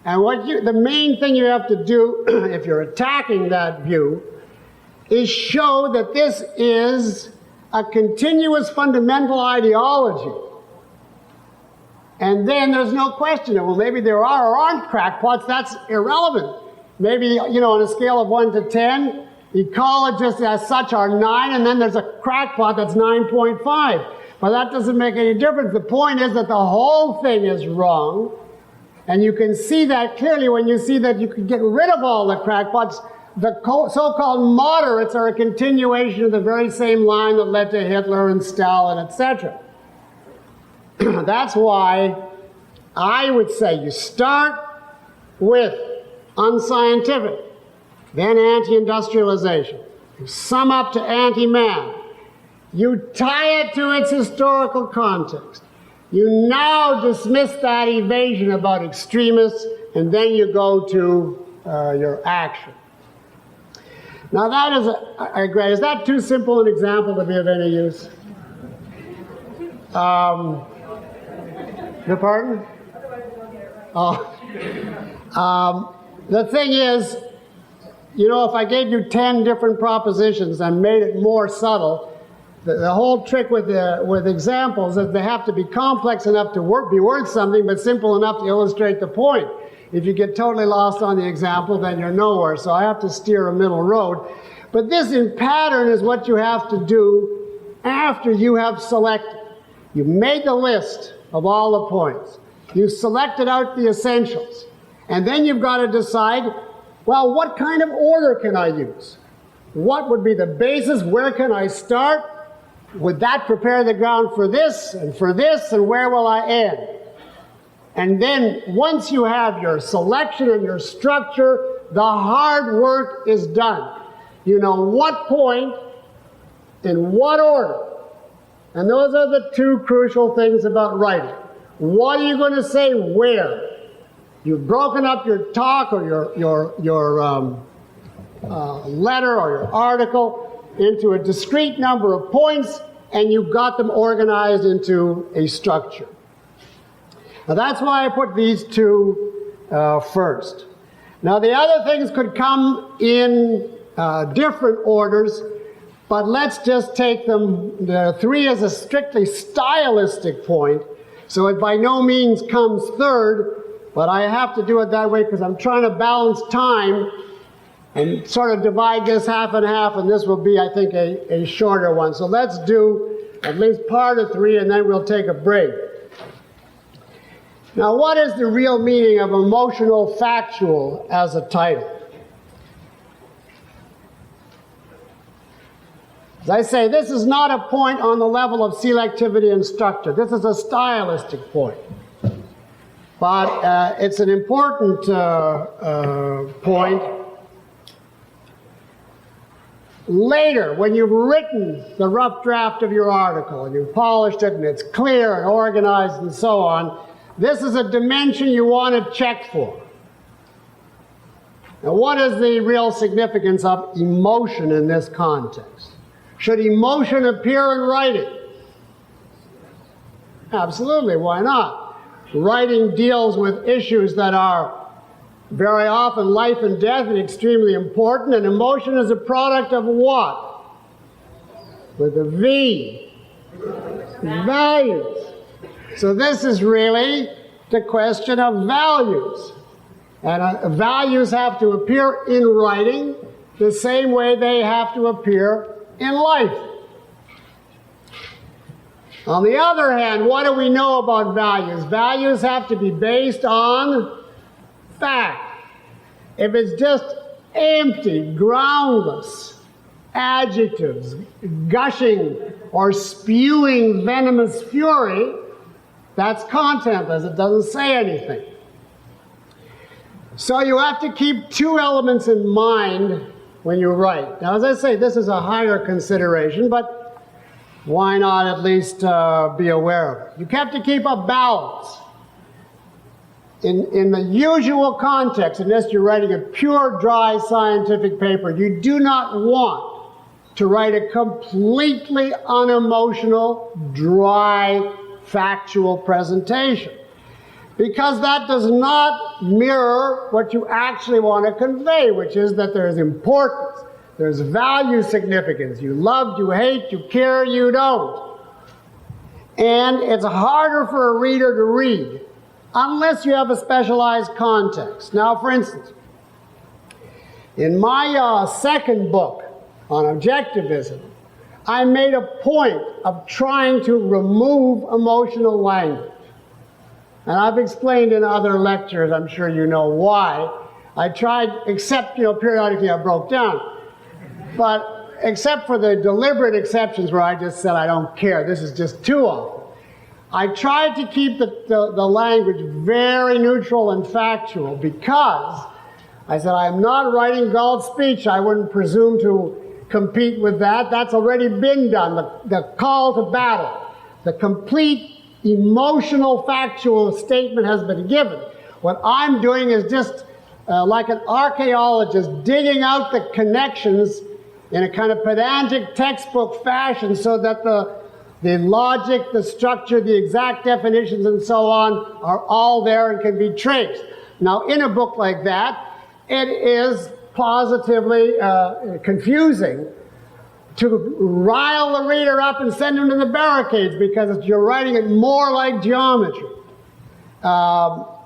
And the main thing you have to do, if you're attacking that view, is show that this is a continuous fundamental ideology. And then there's no question of, well, maybe there are or aren't crackpots. That's irrelevant. maybe, you know, on a scale of 1 to 10, ecologists as such are 9, and then there's a crackpot that's 9.5. But that doesn't make any difference. The point is that the whole thing is wrong, and you can see that clearly when you see that you can get rid of all the crackpots. The so-called moderates are a continuation of the very same line that led to Hitler and Stalin, etc. That's why I would say you start with unscientific, then anti-industrialization. You sum up to anti-man. You tie it to its historical context. You now dismiss that evasion about extremists, and then you go to your action. Now that is great. Is that too simple an example to be of any use? Your pardon? Oh. The thing is, you know, if I gave you 10 different propositions and made it more subtle, the whole trick with examples is they have to be complex enough to be worth something, but simple enough to illustrate the point. If you get totally lost on the example, then you're nowhere. So I have to steer a middle road. But this in pattern is what you have to do after you have selected. You made the list of all the points. You've selected out the essentials. And then you've got to decide, well, what kind of order can I use? What would be the basis? Where can I start? Would that prepare the ground for this, and where will I end? And then once you have your selection and your structure, the hard work is done. You know what point, in what order. And those are the two crucial things about writing. What are you going to say where? You've broken up your talk or your letter or your article into a discrete number of points, and you've got them organized into a structure. Now that's why I put these two first. Now the other things could come in different orders, but let's just take them, the 3 as a strictly stylistic point, so it by no means comes third, but I have to do it that way because I'm trying to balance time and sort of divide this half and half, and this will be, I think, a shorter one. So let's do at least part of 3, and then we'll take a break. Now, what is the real meaning of emotional factual as a title? As I say, this is not a point on the level of selectivity and structure. This is a stylistic point. But it's an important point. Later, when you've written the rough draft of your article and you've polished it and it's clear and organized and so on, this is a dimension you want to check for. Now, what is the real significance of emotion in this context? Should emotion appear in writing? Absolutely, why not? Writing deals with issues that are very often life and death and extremely important, and emotion is a product of what? With a V. Values. So this is really the question of values. And values have to appear in writing the same way they have to appear in life. On the other hand, what do we know about values? Values have to be based on fact. If it's just empty, groundless adjectives, gushing or spewing venomous fury, that's contentless. It doesn't say anything. So you have to keep 2 elements in mind when you write. Now, as I say, this is a higher consideration, but why not at least be aware of it? You have to keep a balance. In the usual context, unless you're writing a pure, dry scientific paper, you do not want to write a completely unemotional, dry, factual presentation, because that does not mirror what you actually want to convey, which is that there is importance, there's value significance. You love, you hate, you care, you don't. And it's harder for a reader to read unless you have a specialized context. Now, for instance, In my second book on objectivism, I made a point of trying to remove emotional language. And I've explained in other lectures, I'm sure you know why. I tried, except, periodically I broke down. But except for the deliberate exceptions where I just said, I don't care, this is just too awful. I tried to keep the language very neutral and factual because I said, I'm not writing Galt's speech. I wouldn't presume to compete with that. That's already been done, the call to battle. The complete emotional factual statement has been given. What I'm doing is just like an archaeologist digging out the connections in a kind of pedantic textbook fashion so that the logic, the structure, the exact definitions and so on are all there and can be traced. Now in a book like that, it is positively confusing to rile the reader up and send him to the barricades because you're writing it more like geometry. Now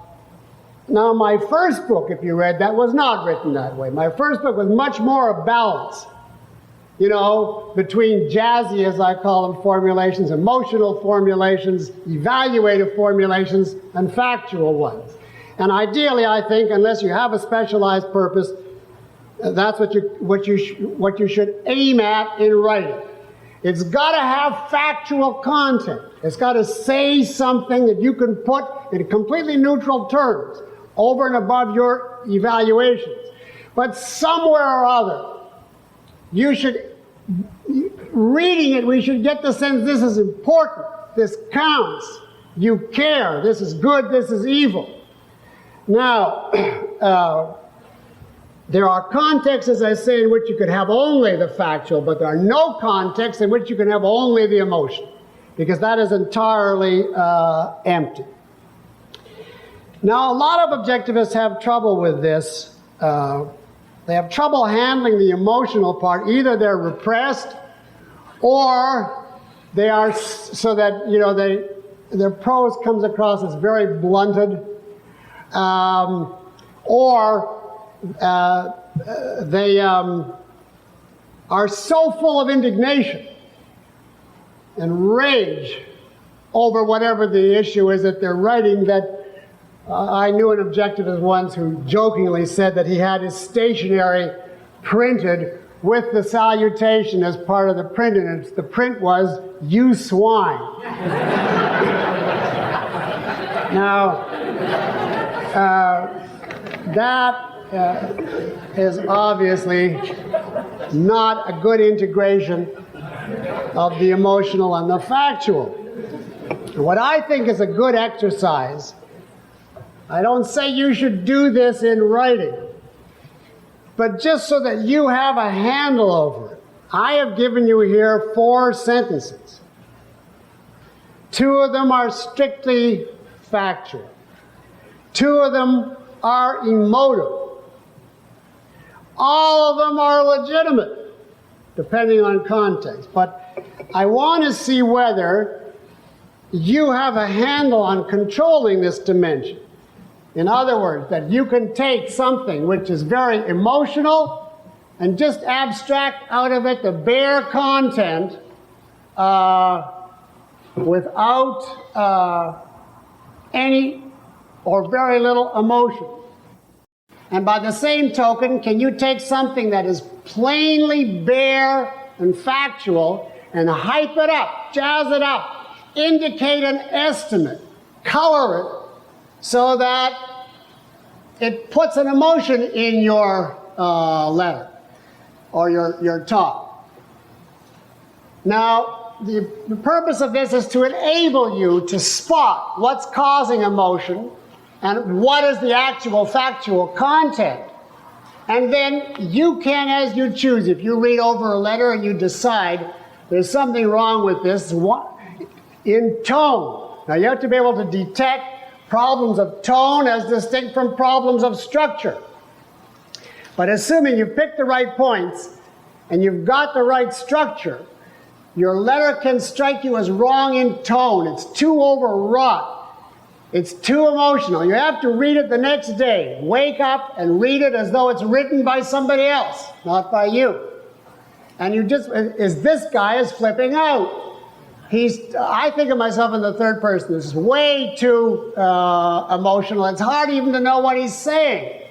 my first book, if you read that, was not written that way. My first book was much more a balance, between jazzy, as I call them, formulations, emotional formulations, evaluative formulations, and factual ones. And ideally, I think, unless you have a specialized purpose, that's what you should aim at in writing. It's got to have factual content. It's got to say something that you can put in completely neutral terms over and above your evaluations. But somewhere or other, reading it, we should get the sense this is important, this counts, you care, this is good, this is evil. Now, there are contexts, as I say, in which you could have only the factual, but there are no contexts in which you can have only the emotion, because that is entirely empty. Now, a lot of objectivists have trouble with this. They have trouble handling the emotional part. Either they're repressed, or they are so that, their prose comes across as very blunted, or they are so full of indignation and rage over whatever the issue is that they're writing that I knew an objectivist once who jokingly said that he had his stationery printed with the salutation as part of the print, and the print was, "You swine." Now, that is obviously not a good integration of the emotional and the factual. What I think is a good exercise, I don't say you should do this in writing, but just so that you have a handle over it. I have given you here 4 sentences. 2 of them are strictly factual. 2 of them are emotive. All of them are legitimate, depending on context. But I want to see whether you have a handle on controlling this dimension. In other words, that you can take something which is very emotional and just abstract out of it the bare content without any or very little emotion. And by the same token, can you take something that is plainly bare and factual and hype it up, jazz it up, indicate an estimate, color it, so that it puts an emotion in your letter or your talk. Now, the purpose of this is to enable you to spot what's causing emotion and what is the actual factual content. And then you can, as you choose, if you read over a letter and you decide there's something wrong with this, in tone. Now you have to be able to detect problems of tone as distinct from problems of structure. But assuming you've picked the right points and you've got the right structure, your letter can strike you as wrong in tone. It's too overwrought. It's too emotional. You have to read it the next day. Wake up and read it as though it's written by somebody else, not by you. And you just, this guy is flipping out. I think of myself in the third person. This is way too emotional. It's hard even to know what he's saying.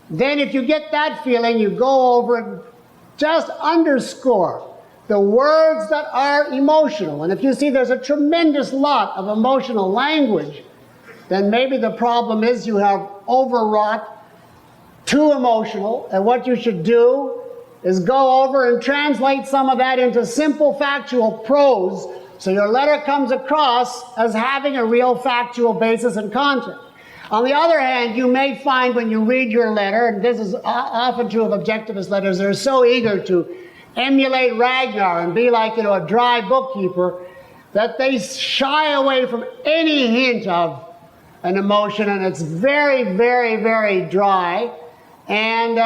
Then if you get that feeling, you go over and just underscore the words that are emotional. And if you see there's a tremendous lot of emotional language, then maybe the problem is you have overwrought, too emotional, and what you should do is go over and translate some of that into simple factual prose so your letter comes across as having a real factual basis and content. On the other hand, you may find when you read your letter, and this is often true of objectivist letters, they're so eager to emulate Ragnar and be like, a dry bookkeeper, that they shy away from any hint of an emotion, and it's very, very, very dry, and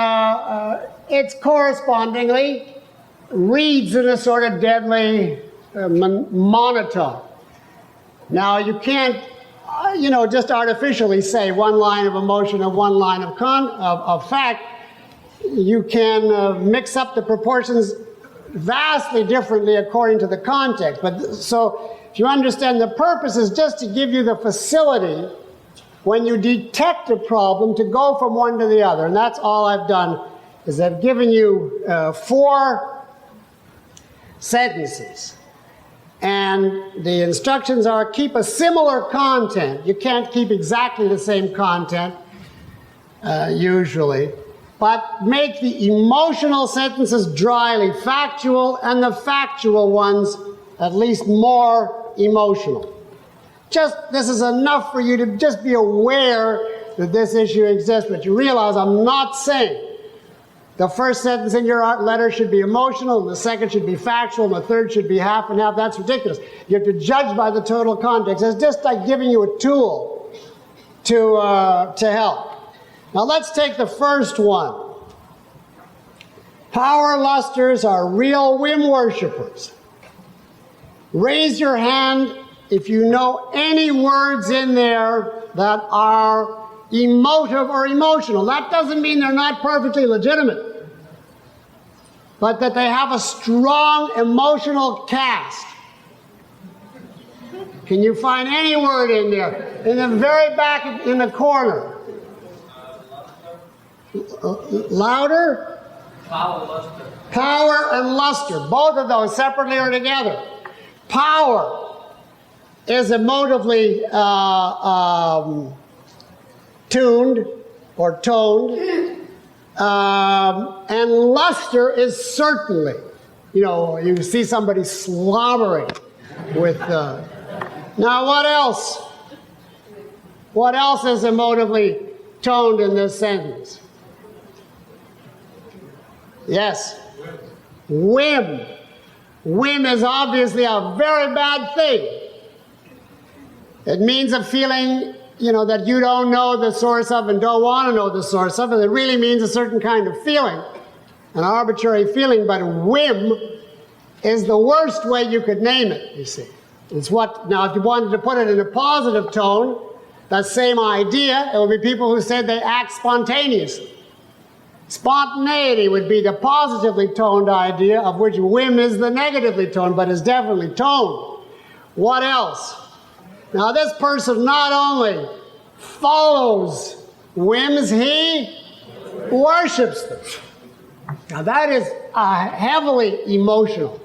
it's correspondingly reads in a sort of deadly monotone. Now, you can't, just artificially say one line of emotion and one line of fact. You can mix up the proportions vastly differently according to the context. But so, if you understand, the purpose is just to give you the facility when you detect a problem to go from one to the other. And that's all I've done, is I've given you 4 sentences. And the instructions are keep a similar content. You can't keep exactly the same content, usually. But make the emotional sentences dryly factual and the factual ones at least more emotional. This is enough for you to just be aware that this issue exists, but you realize I'm not saying the first sentence in your letter should be emotional, and the second should be factual, and the third should be half and half. That's ridiculous. You have to judge by the total context. It's just like giving you a tool to help. Now let's take the first one. Power lusters are real whim worshippers. Raise your hand if you know any words in there that are emotive or emotional. That doesn't mean they're not perfectly legitimate, but that they have a strong emotional cast. Can you find any word in there? In the very back in the corner. Louder? Power and luster. Both of those separately or together. Power is emotively tuned or toned, and luster is certainly, you see somebody slobbering with. Now, what else? What else is emotively toned in this sentence? Yes, whim. Whim is obviously a very bad thing. It means a feeling, that you don't know the source of and don't want to know the source of, and it really means a certain kind of feeling, an arbitrary feeling, but whim is the worst way you could name it, you see. Now if you wanted to put it in a positive tone, that same idea, it would be people who said they act spontaneously. Spontaneity would be the positively toned idea, of which whim is the negatively toned, but is definitely toned. What else? Now this person not only follows whims, he worships them. Now that is heavily emotional.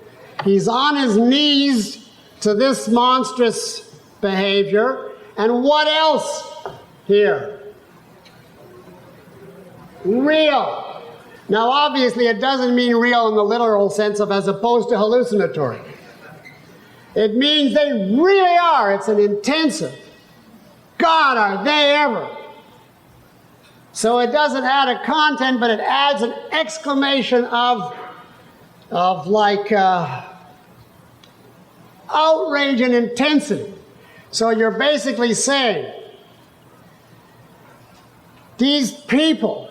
He's on his knees to this monstrous behavior. And what else here? Real. Now obviously it doesn't mean real in the literal sense of as opposed to hallucinatory. It means they really are. It's an intensive. God, are they ever? So it doesn't add a content, but it adds an exclamation of like outrage and intensity. So you're basically saying, these people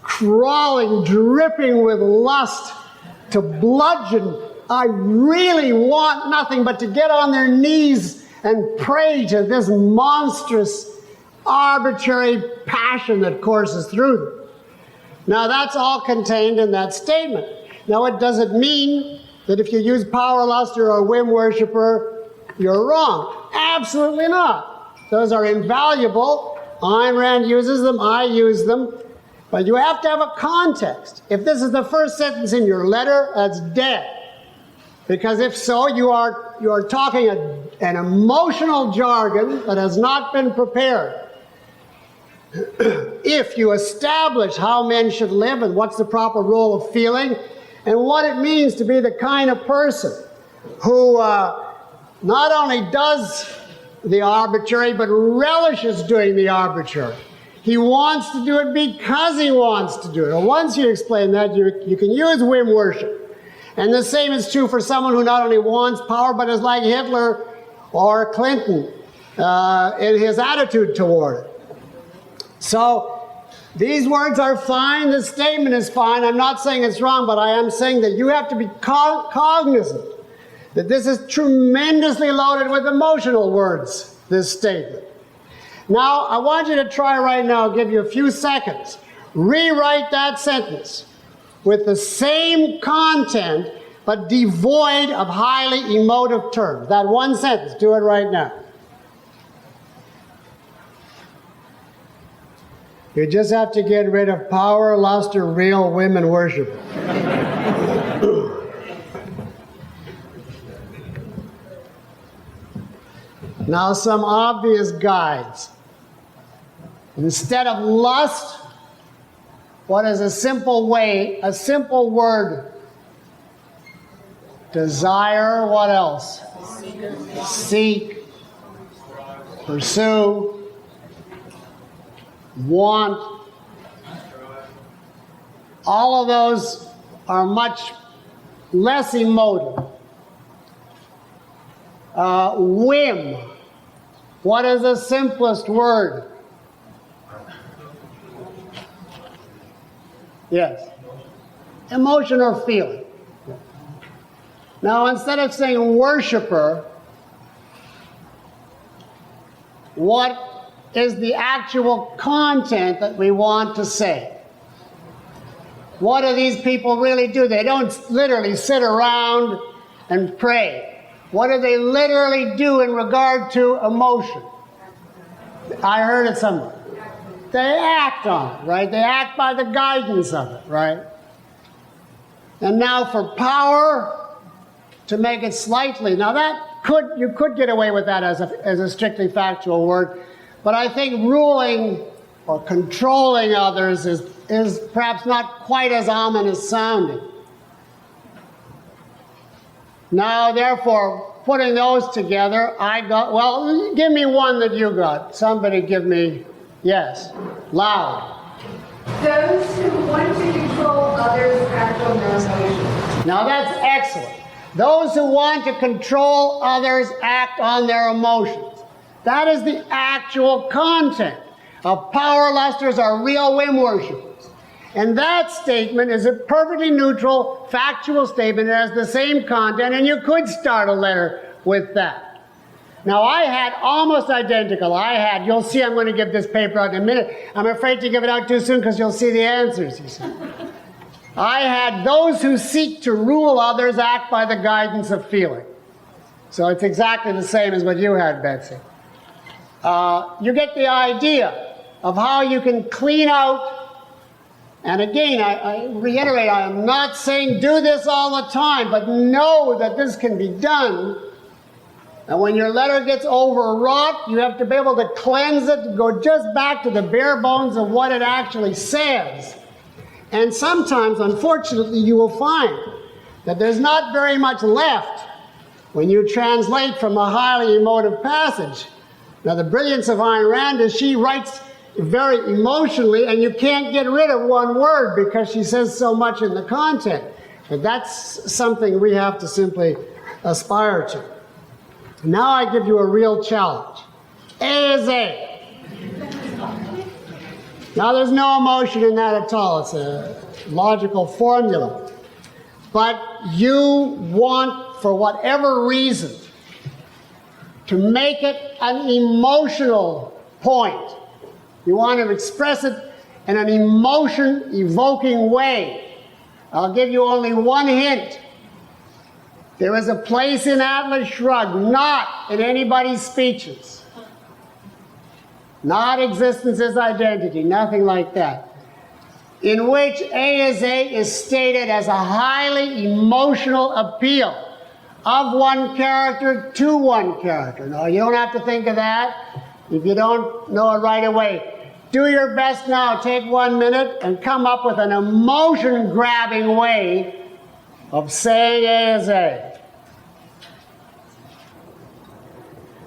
crawling, dripping with lust to bludgeon, I really want nothing but to get on their knees and prey to this monstrous, arbitrary passion that courses through them. Now, that's all contained in that statement. Now, it doesn't mean that if you use power luster or whim worshiper, you're wrong. Absolutely not. Those are invaluable. Ayn Rand uses them, I use them. But you have to have a context. If this is the first sentence in your letter, that's dead. Because if so, you are talking an emotional jargon that has not been prepared. If you establish how men should live and what's the proper role of feeling and what it means to be the kind of person who not only does the arbitrary but relishes doing the arbitrary. He wants to do it because he wants to do it. And once you explain that, you can use whim worship. And the same is true for someone who not only wants power but is like Hitler or Clinton in his attitude toward it. So these words are fine, the statement is fine. I'm not saying it's wrong, but I am saying that you have to be cognizant that this is tremendously loaded with emotional words, this statement. Now, I want you to try right now, I'll give you a few seconds. Rewrite that sentence with the same content, but devoid of highly emotive terms. That one sentence, do it right now. You just have to get rid of power, lust, or real women worship. Now, some obvious guides. Instead of lust, what is a simple word? Desire, what else? Seek, pursue, want. All of those are much less emotive. Whim. What is the simplest word? Yes. Emotion or feeling. Now, instead of saying worshiper, what is the actual content that we want to say? What do these people really do? They don't literally sit around and pray. What do they literally do in regard to emotion? I heard it somewhere. They act on it, right? They act by the guidance of it, right? And now for power, to make it slightly, now you could get away with that as a strictly factual word, but I think ruling or controlling others is perhaps not quite as ominous sounding. Now, therefore, putting those together, well, give me one that you got. Somebody give me, yes, loud. Those who want to control others act on their emotions. Now, that's excellent. Those who want to control others act on their emotions. That is the actual content of power lusters or real whim worshipers. And that statement is a perfectly neutral, factual statement. It has the same content, and you could start a letter with that. Now, I had almost identical. You'll see I'm going to give this paper out in a minute. I'm afraid to give it out too soon because you'll see the answers, you see. I had those who seek to rule others act by the guidance of feeling. So it's exactly the same as what you had, Betsy. You get the idea of how you can clean out. And again, I reiterate, I am not saying do this all the time, but know that this can be done. And when your letter gets overwrought, you have to be able to cleanse it, to go just back to the bare bones of what it actually says. And sometimes, unfortunately, you will find that there's not very much left when you translate from a highly emotive passage. Now, the brilliance of Ayn Rand is she writes very emotionally, and you can't get rid of one word because she says so much in the content. But that's something we have to simply aspire to. Now I give you a real challenge. A is A. Now there's no emotion in that at all. It's a logical formula. But you want, for whatever reason, to make it an emotional point. You want to express it in an emotion-evoking way. I'll give you only one hint. There is a place in Atlas Shrugged, not in anybody's speeches. Not existence is identity, nothing like that. In which A is A is stated as a highly emotional appeal of one character to one character. No, you don't have to think of that if you don't know it right away. Do your best now. Take 1 minute and come up with an emotion-grabbing way of saying A is A.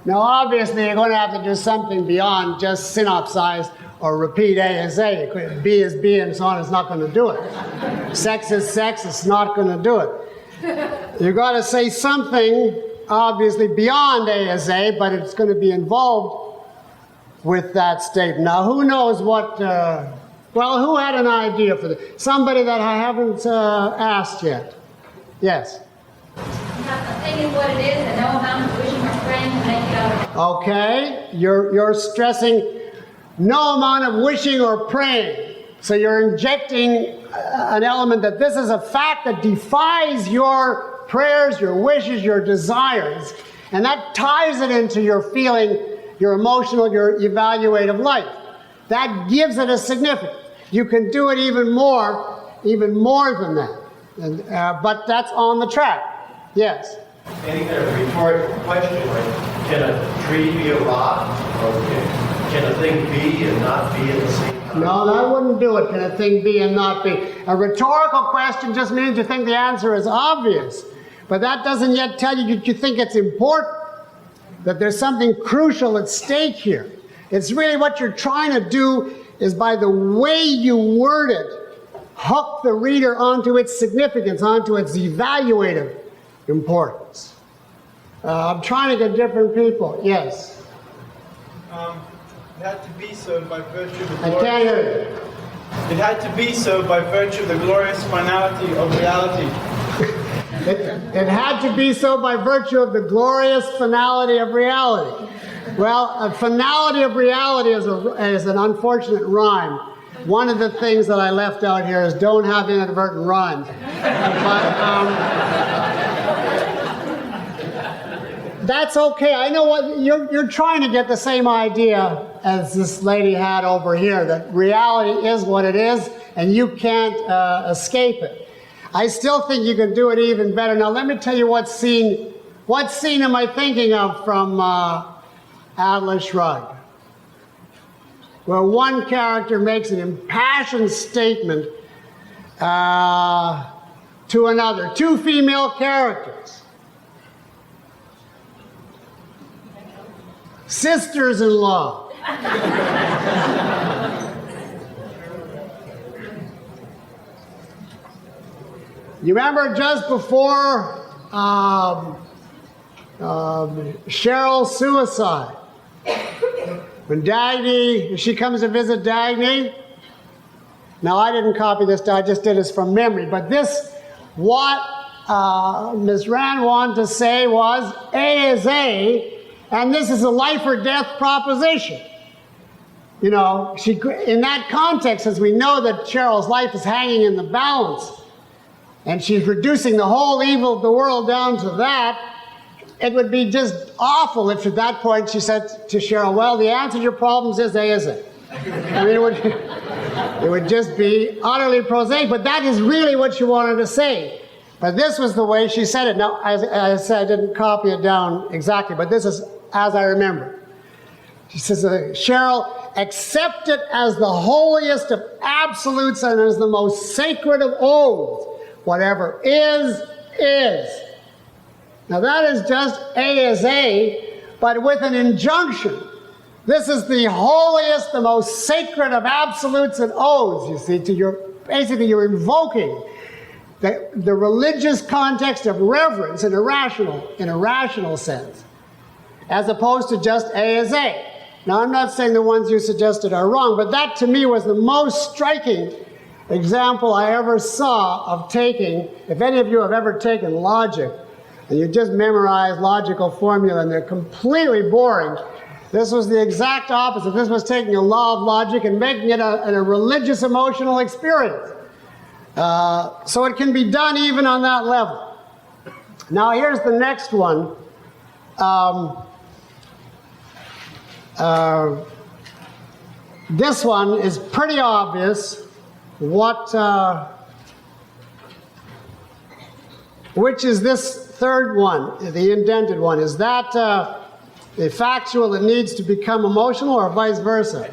Now, obviously, you're going to have to do something beyond just synopsize or repeat A is A. B is B and so on. It's not going to do it. Sex is sex. It's not going to do it. You've got to say something, obviously, beyond A is A, but it's going to be involved with that statement. Now, who knows what, well, who had an idea for this? Somebody that I haven't asked yet. Yes? Thinking what it is and no amount of wishing or praying to make it out. Okay, you're stressing no amount of wishing or praying. So you're injecting an element that this is a fact that defies your prayers, your wishes, your desires. And that ties it into your feeling, your emotional, your evaluative life. That gives it a significance. You can do it even more than that. And, but that's on the track. Yes? Any kind of rhetorical question, like, can a tree be a rock? Or can a thing be and not be in the same time? No, that wouldn't do it. Can a thing be and not be? A rhetorical question just means you think the answer is obvious. But that doesn't yet tell you that you think it's important, that there's something crucial at stake here. It's really what you're trying to do is by the way you word it, hook the reader onto its significance, onto its evaluative importance. I'm trying to get different people. Yes? It had to be so by virtue of the I can't hear you. It had to be so by virtue of the glorious finality of reality. It had to be so by virtue of the glorious finality of reality. Well, a finality of reality is an unfortunate rhyme. One of the things that I left out here is don't have inadvertent rhymes. But that's okay. I know what you're trying to get the same idea as this lady had over here, that reality is what it is and you can't escape it. I still think you can do it even better. Now let me tell you what scene am I thinking of from Atlas Shrugged, where one character makes an impassioned statement to another, two female characters. Sisters-in-law. You remember just before Cheryl's suicide, when Dagny, she comes to visit Dagny. Now I didn't copy this, I just did this from memory, but this, what Ms. Rand wanted to say was, A is A, and this is a life or death proposition. You know, in that context, as we know that Cheryl's life is hanging in the balance, and she's reducing the whole evil of the world down to that, it would be just awful if at that point she said to Cheryl, well, the answer to your problems is A is A. I mean, it would just be utterly prosaic, but that is really what she wanted to say. But this was the way she said it. Now, as I said, I didn't copy it down exactly, but this is as I remember. She says, Cheryl, accept it as the holiest of absolutes and as the most sacred of oaths. Whatever is, is. Now that is just A is A, but with an injunction. This is the holiest, the most sacred of absolutes and oaths, you see, basically you're invoking the religious context of reverence in a rational sense, as opposed to just A is A. Now I'm not saying the ones you suggested are wrong, but that to me was the most striking example I ever saw of taking, if any of you have ever taken logic, and you just memorize logical formula and they're completely boring. This was the exact opposite. This was taking a law of logic and making it a religious emotional experience. So it can be done even on that level. Now here's the next one. This one is pretty obvious. Which is this third one, the indented one? Is that the factual that needs to become emotional, or vice versa?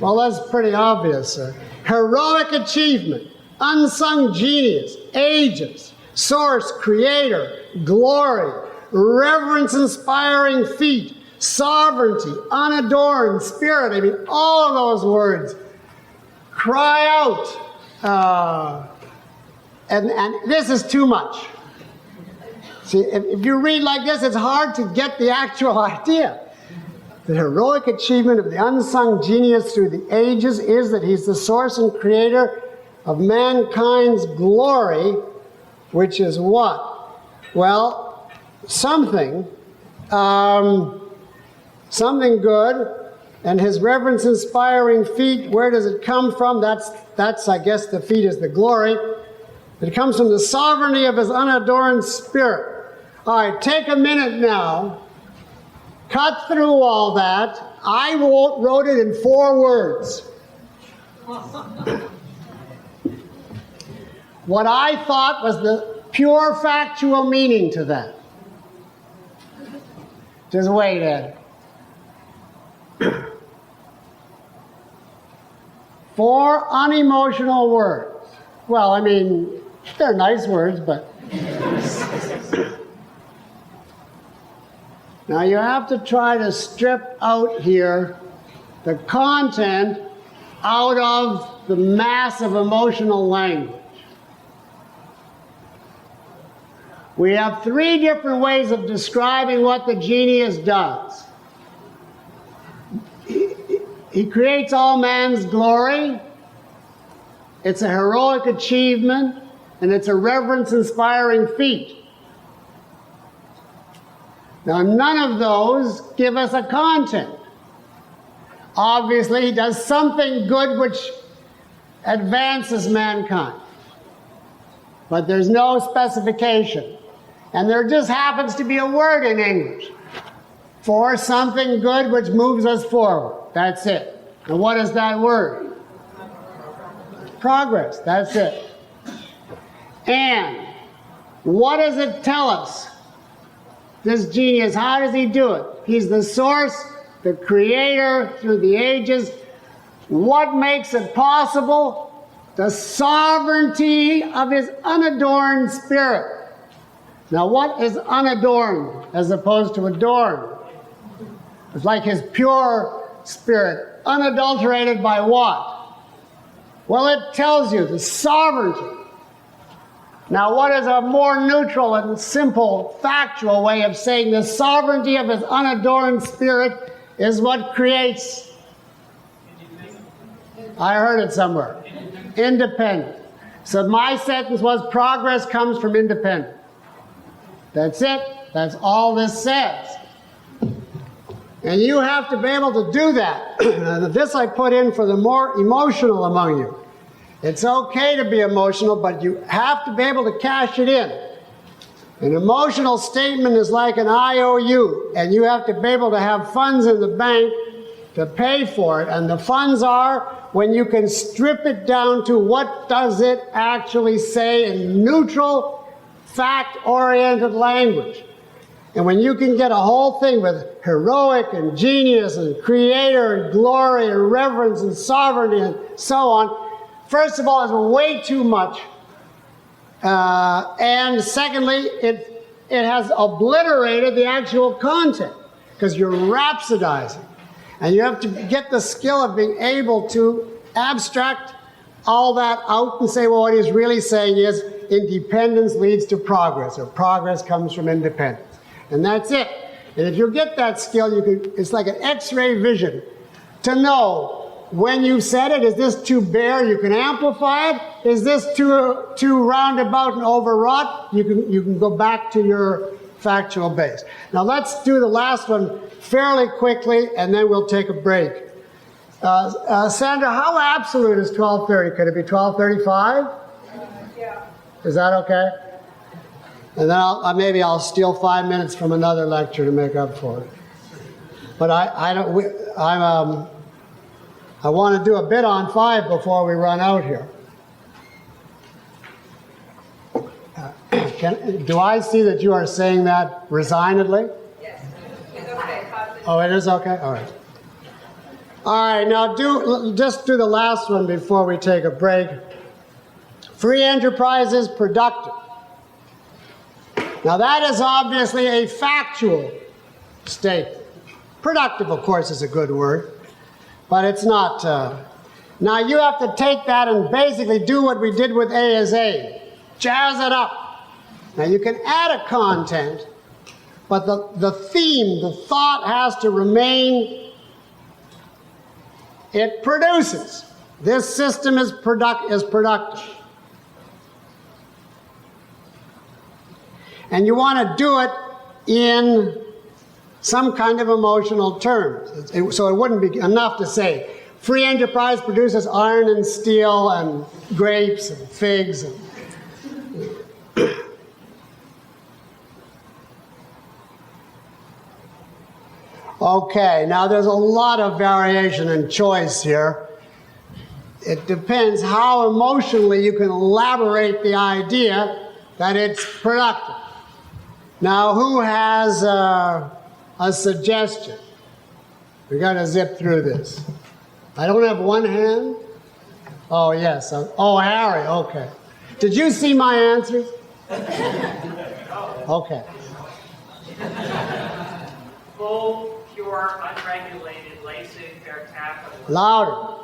Well, that's pretty obvious. Heroic achievement, unsung genius, ages, source, creator, glory, reverence-inspiring feat, sovereignty, unadorned spirit. I mean, all of those words cry out. And this is too much. See, if you read like this, it's hard to get the actual idea. The heroic achievement of the unsung genius through the ages is that he's the source and creator of mankind's glory, which is what? Well, something good, and his reverence-inspiring feat, where does it come from? That's I guess the feat is the glory. It comes from the sovereignty of his unadorned spirit. All right, take a minute now. Cut through all that. I wrote it in 4 words. What I thought was the pure factual meaning to that. Just wait, Ed. 4 unemotional words. Well, I mean, they're nice words, but... Now you have to try to strip out here the content out of the mass of emotional language. We have 3 different ways of describing what the genius does. He creates all man's glory. It's a heroic achievement, and it's a reverence-inspiring feat. Now, none of those give us a content. Obviously, he does something good which advances mankind. But there's no specification. And there just happens to be a word in English for something good which moves us forward. That's it. And what is that word? Progress. That's it. And what does it tell us? This genius, how does he do it? He's the source, the creator through the ages. What makes it possible? The sovereignty of his unadorned spirit. Now, what is unadorned as opposed to adorned? It's like his pure spirit, unadulterated by what? Well, it tells you the sovereignty. Now, what is a more neutral and simple, factual way of saying the sovereignty of his unadorned spirit is what creates? I heard it somewhere. Independent. So my sentence was progress comes from independence. That's it. That's all this says. And you have to be able to do that. This I put in for the more emotional among you. It's okay to be emotional, but you have to be able to cash it in. An emotional statement is like an IOU, and you have to be able to have funds in the bank to pay for it. And the funds are when you can strip it down to what does it actually say in neutral, fact-oriented language. And when you can get a whole thing with heroic and genius and creator and glory and reverence and sovereignty and so on, first of all, it's way too much. And secondly, it has obliterated the actual content because you're rhapsodizing. And you have to get the skill of being able to abstract all that out and say, well, what he's really saying is independence leads to progress, or progress comes from independence. And that's it. And if you get that skill, it's like an X-ray vision to know when you said it, is this too bare? You can amplify it. Is this too roundabout and overwrought? You can go back to your factual base. Now let's do the last one fairly quickly, and then we'll take a break. Sandra, how absolute is 1230? Could it be 1235? Yeah. Is that okay? And then maybe I'll steal 5 minutes from another lecture to make up for it. But I want to do a bit on 5 before we run out here. Do I see that you are saying that resignedly? Yes. It's okay. Oh, it is okay? All right. All right, now just do the last one before we take a break. Free enterprise is productive. Now that is obviously a factual statement. Productive, of course, is a good word, but it's not. Now you have to take that and basically do what we did with A as A. Jazz it up. Now you can add a content, but the theme, the thought has to remain. It produces. This system is productive. And you want to do it in some kind of emotional terms. So it wouldn't be enough to say, free enterprise produces iron and steel and grapes and figs. Okay, now there's a lot of variation and choice here. It depends how emotionally you can elaborate the idea that it's productive. Now, who has a suggestion? We got to zip through this. I don't have one hand. Oh, yes. Oh, Harry, okay. Did you see my answers? Okay. Full, pure, unregulated, laissez-faire capitalism. Louder.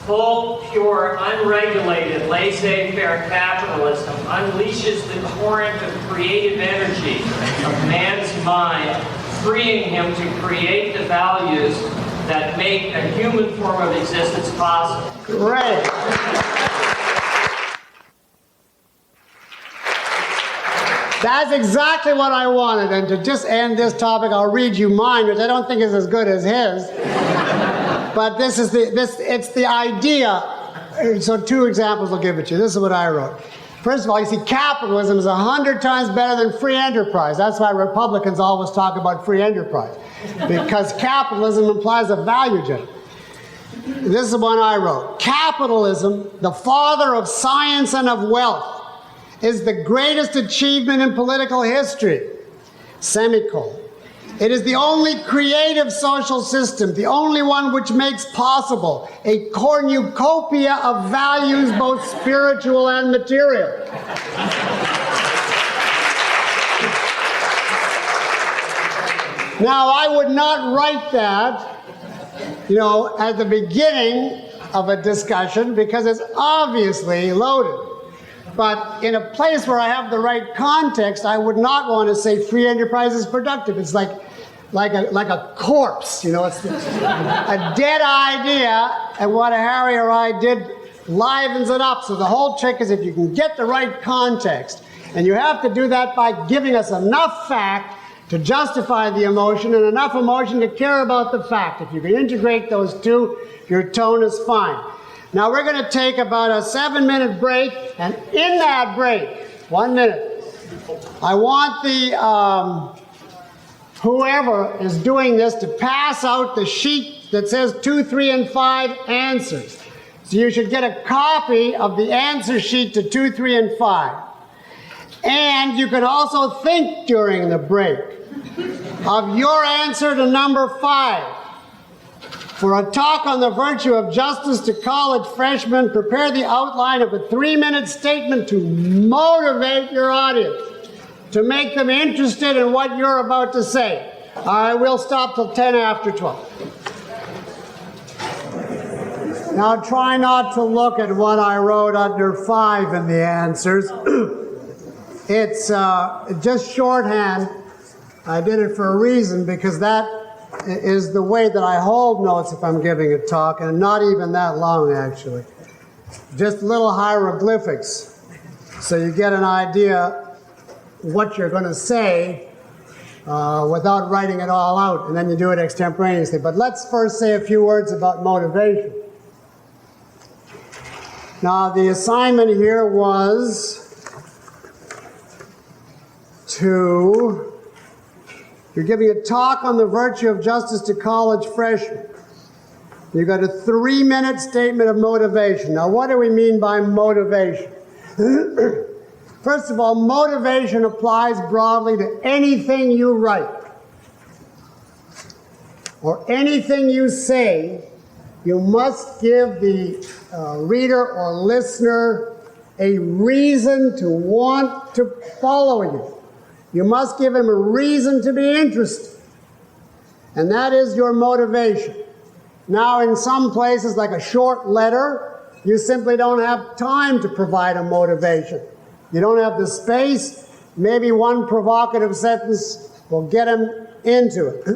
Full, pure, unregulated, laissez-faire capitalism unleashes the torrent of creative energy of man's mind, freeing him to create the values that make a human form of existence possible. Great. That's exactly what I wanted. And to just end this topic, I'll read you mine, which I don't think is as good as his. But it's the idea. So 2 examples I'll give it to you. This is what I wrote. First of all, you see, capitalism is 100 times better than free enterprise. That's why Republicans always talk about free enterprise, because capitalism implies a value judgment. This is the one I wrote. Capitalism, the father of science and of wealth, is the greatest achievement in political history. Semicolon. It is the only creative social system, the only one which makes possible a cornucopia of values, both spiritual and material. Now, I would not write that, at the beginning of a discussion, because it's obviously loaded. But in a place where I have the right context, I would not want to say free enterprise is productive. It's like a corpse, it's a dead idea, and what Harry or I did livens it up. So the whole trick is if you can get the right context, and you have to do that by giving us enough fact to justify the emotion and enough emotion to care about the fact. If you can integrate those two, your tone is fine. Now we're going to take about a 7-minute break, and in that break, 1 minute, I want the whoever is doing this to pass out the sheet that says 2, 3, and 5 answers. So you should get a copy of the answer sheet to 2, 3, and 5. And you can also think during the break of your answer to number 5. For a talk on the virtue of justice to college freshmen, prepare the outline of a 3-minute statement to motivate your audience, to make them interested in what you're about to say. All right, we'll stop till 10 after 12. Now try not to look at what I wrote under 5 in the answers. It's just shorthand. I did it for a reason, because that is the way that I hold notes if I'm giving a talk, and not even that long, actually. Just little hieroglyphics, so you get an idea what you're going to say without writing it all out, and then you do it extemporaneously. But let's first say a few words about motivation. Now, the assignment here was you're giving a talk on the virtue of justice to college freshmen. You've got a 3-minute statement of motivation. Now, what do we mean by motivation? First of all, motivation applies broadly to anything you write or anything you say. You must give the reader or listener a reason to want to follow you. You must give him a reason to be interested. And that is your motivation. Now, in some places, like a short letter, you simply don't have time to provide a motivation. You don't have the space. Maybe one provocative sentence will get him into it.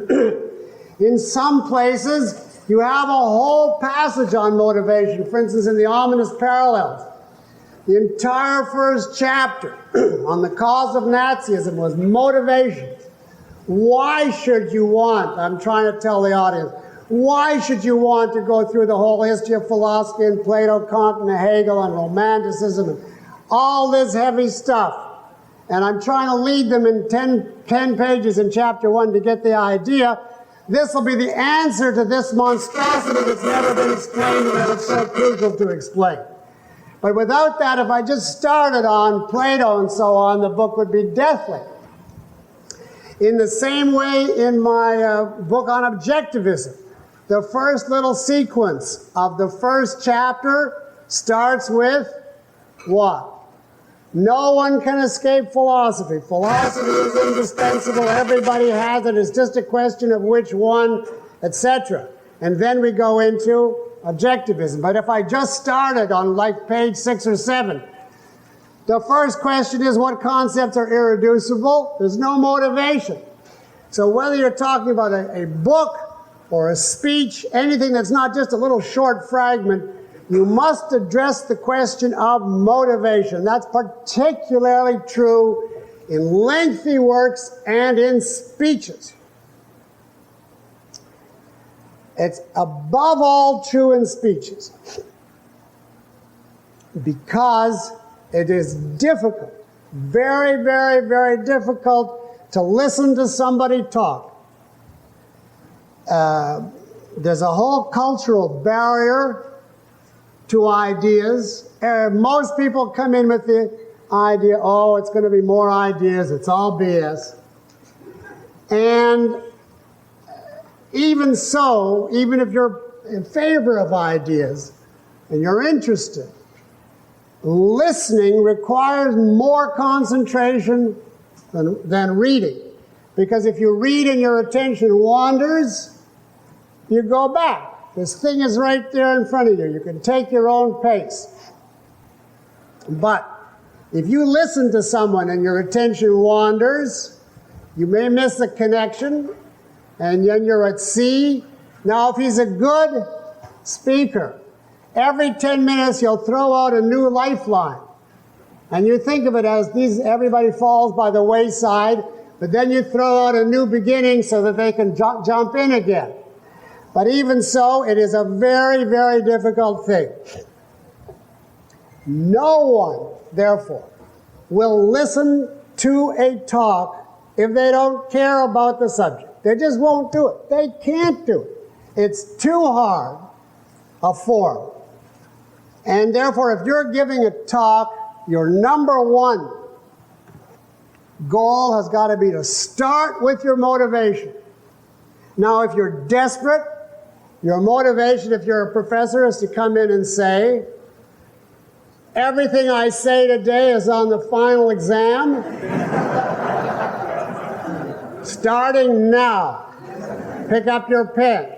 In some places, you have a whole passage on motivation. For instance, in the Ominous Parallels, the entire first chapter on the cause of Nazism was motivation. Why should you want, I'm trying to tell the audience, why should you want to go through the whole history of philosophy and Plato, Kant, and Hegel, and Romanticism, and all this heavy stuff? And I'm trying to lead them in 10 pages in chapter 1 to get the idea. This will be the answer to this monstrosity that's never been explained and that it's so crucial to explain. But without that, if I just started on Plato and so on, the book would be deathly. In the same way, in my book on objectivism, the first little sequence of the first chapter starts with what? No one can escape philosophy. Philosophy is indispensable. Everybody has it. It's just a question of which one, etc. And then we go into objectivism. But if I just started on like page 6 or 7, the first question is what concepts are irreducible? There's no motivation. So whether you're talking about a book or a speech, anything that's not just a little short fragment, you must address the question of motivation. That's particularly true in lengthy works and in speeches. It's above all true in speeches because it is difficult, very, very, very difficult to listen to somebody talk. There's a whole cultural barrier to ideas. Most people come in with the idea, oh, it's going to be more ideas, it's all BS. And even so, even if you're in favor of ideas and you're interested, listening requires more concentration than reading. Because if you read and your attention wanders, you go back. This thing is right there in front of you. You can take your own pace. But if you listen to someone and your attention wanders, you may miss a connection, and then you're at sea. Now, if he's a good speaker, every 10 minutes he'll throw out a new lifeline. And you think of it as everybody falls by the wayside, but then you throw out a new beginning so that they can jump in again. But even so, it is a very, very difficult thing. No one, therefore, will listen to a talk if they don't care about the subject. They just won't do it. They can't do it. It's too hard a form. And therefore, if you're giving a talk, your number one goal has got to be to start with your motivation. Now, if you're desperate, your motivation, if you're a professor, is to come in and say, everything I say today is on the final exam. Starting now. Pick up your pen.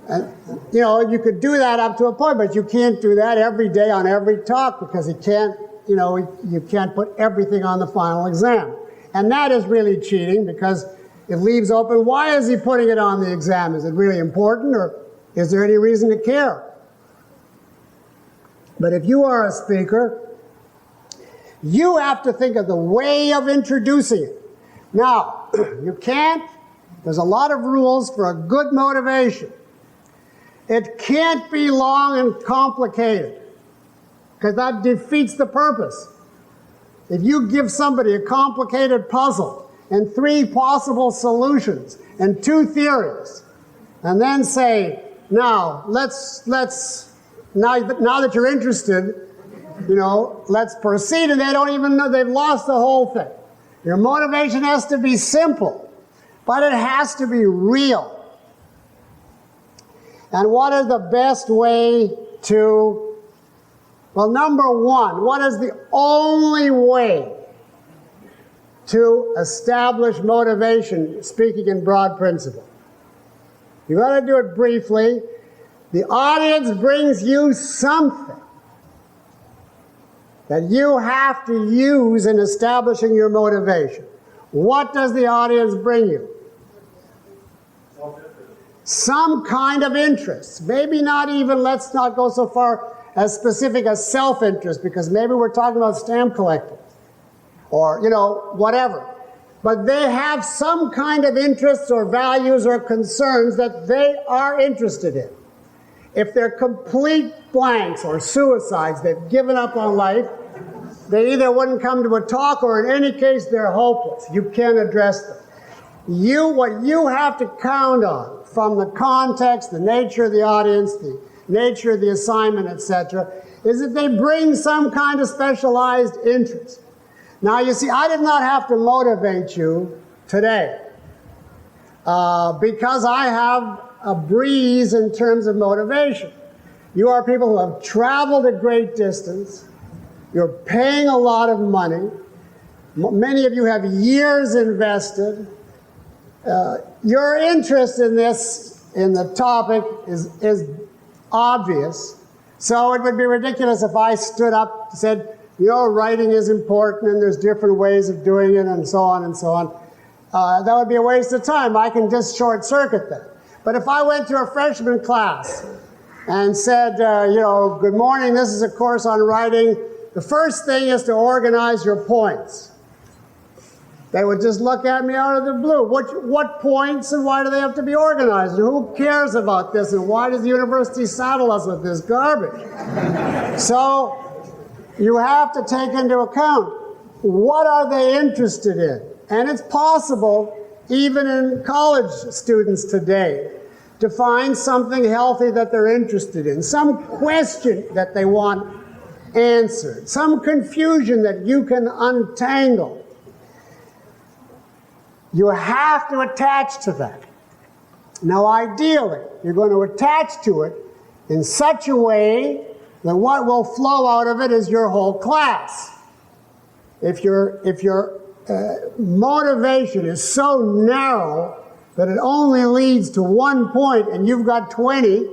And, you could do that up to a point, but you can't do that every day on every talk because you can't put everything on the final exam. And that is really cheating because it leaves open, why is he putting it on the exam? Is it really important, or is there any reason to care? But if you are a speaker, you have to think of the way of introducing it. Now, you can't, there's a lot of rules for a good motivation. It can't be long and complicated, because that defeats the purpose. If you give somebody a complicated puzzle and 3 possible solutions and 2 theories, and then say, now, now that you're interested, let's proceed, and they don't even know, they've lost the whole thing. Your motivation has to be simple, but it has to be real. And what is the best way to, well, number one, what is the only way to establish motivation, speaking in broad principle? You've got to do it briefly. The audience brings you something that you have to use in establishing your motivation. What does the audience bring you? Some kind of interest. Maybe not even, let's not go so far as specific as self-interest, because maybe we're talking about stamp collecting or, whatever. But they have some kind of interests or values or concerns that they are interested in. If they're complete blanks or suicides, they've given up on life, they either wouldn't come to a talk, or in any case, they're hopeless. You can't address them. What you have to count on from the context, the nature of the audience, the nature of the assignment, etc., is that they bring some kind of specialized interest. Now, you see, I did not have to motivate you today because I have a breeze in terms of motivation. You are people who have traveled a great distance. You're paying a lot of money. Many of you have years invested. Your interest in the topic is obvious. So it would be ridiculous if I stood up and said, writing is important and there's different ways of doing it and so on and so on. That would be a waste of time. I can just short circuit that. But if I went to a freshman class and said, good morning, this is a course on writing. The first thing is to organize your points. They would just look at me out of the blue. What points, and why do they have to be organized? And who cares about this? And why does the university saddle us with this garbage? So you have to take into account, what are they interested in? And it's possible, even in college students today, to find something healthy that they're interested in, some question that they want answered, some confusion that you can untangle. You have to attach to that. Now, ideally, you're going to attach to it in such a way that what will flow out of it is your whole class. If your motivation is so narrow that it only leads to 1 point and you've got 20,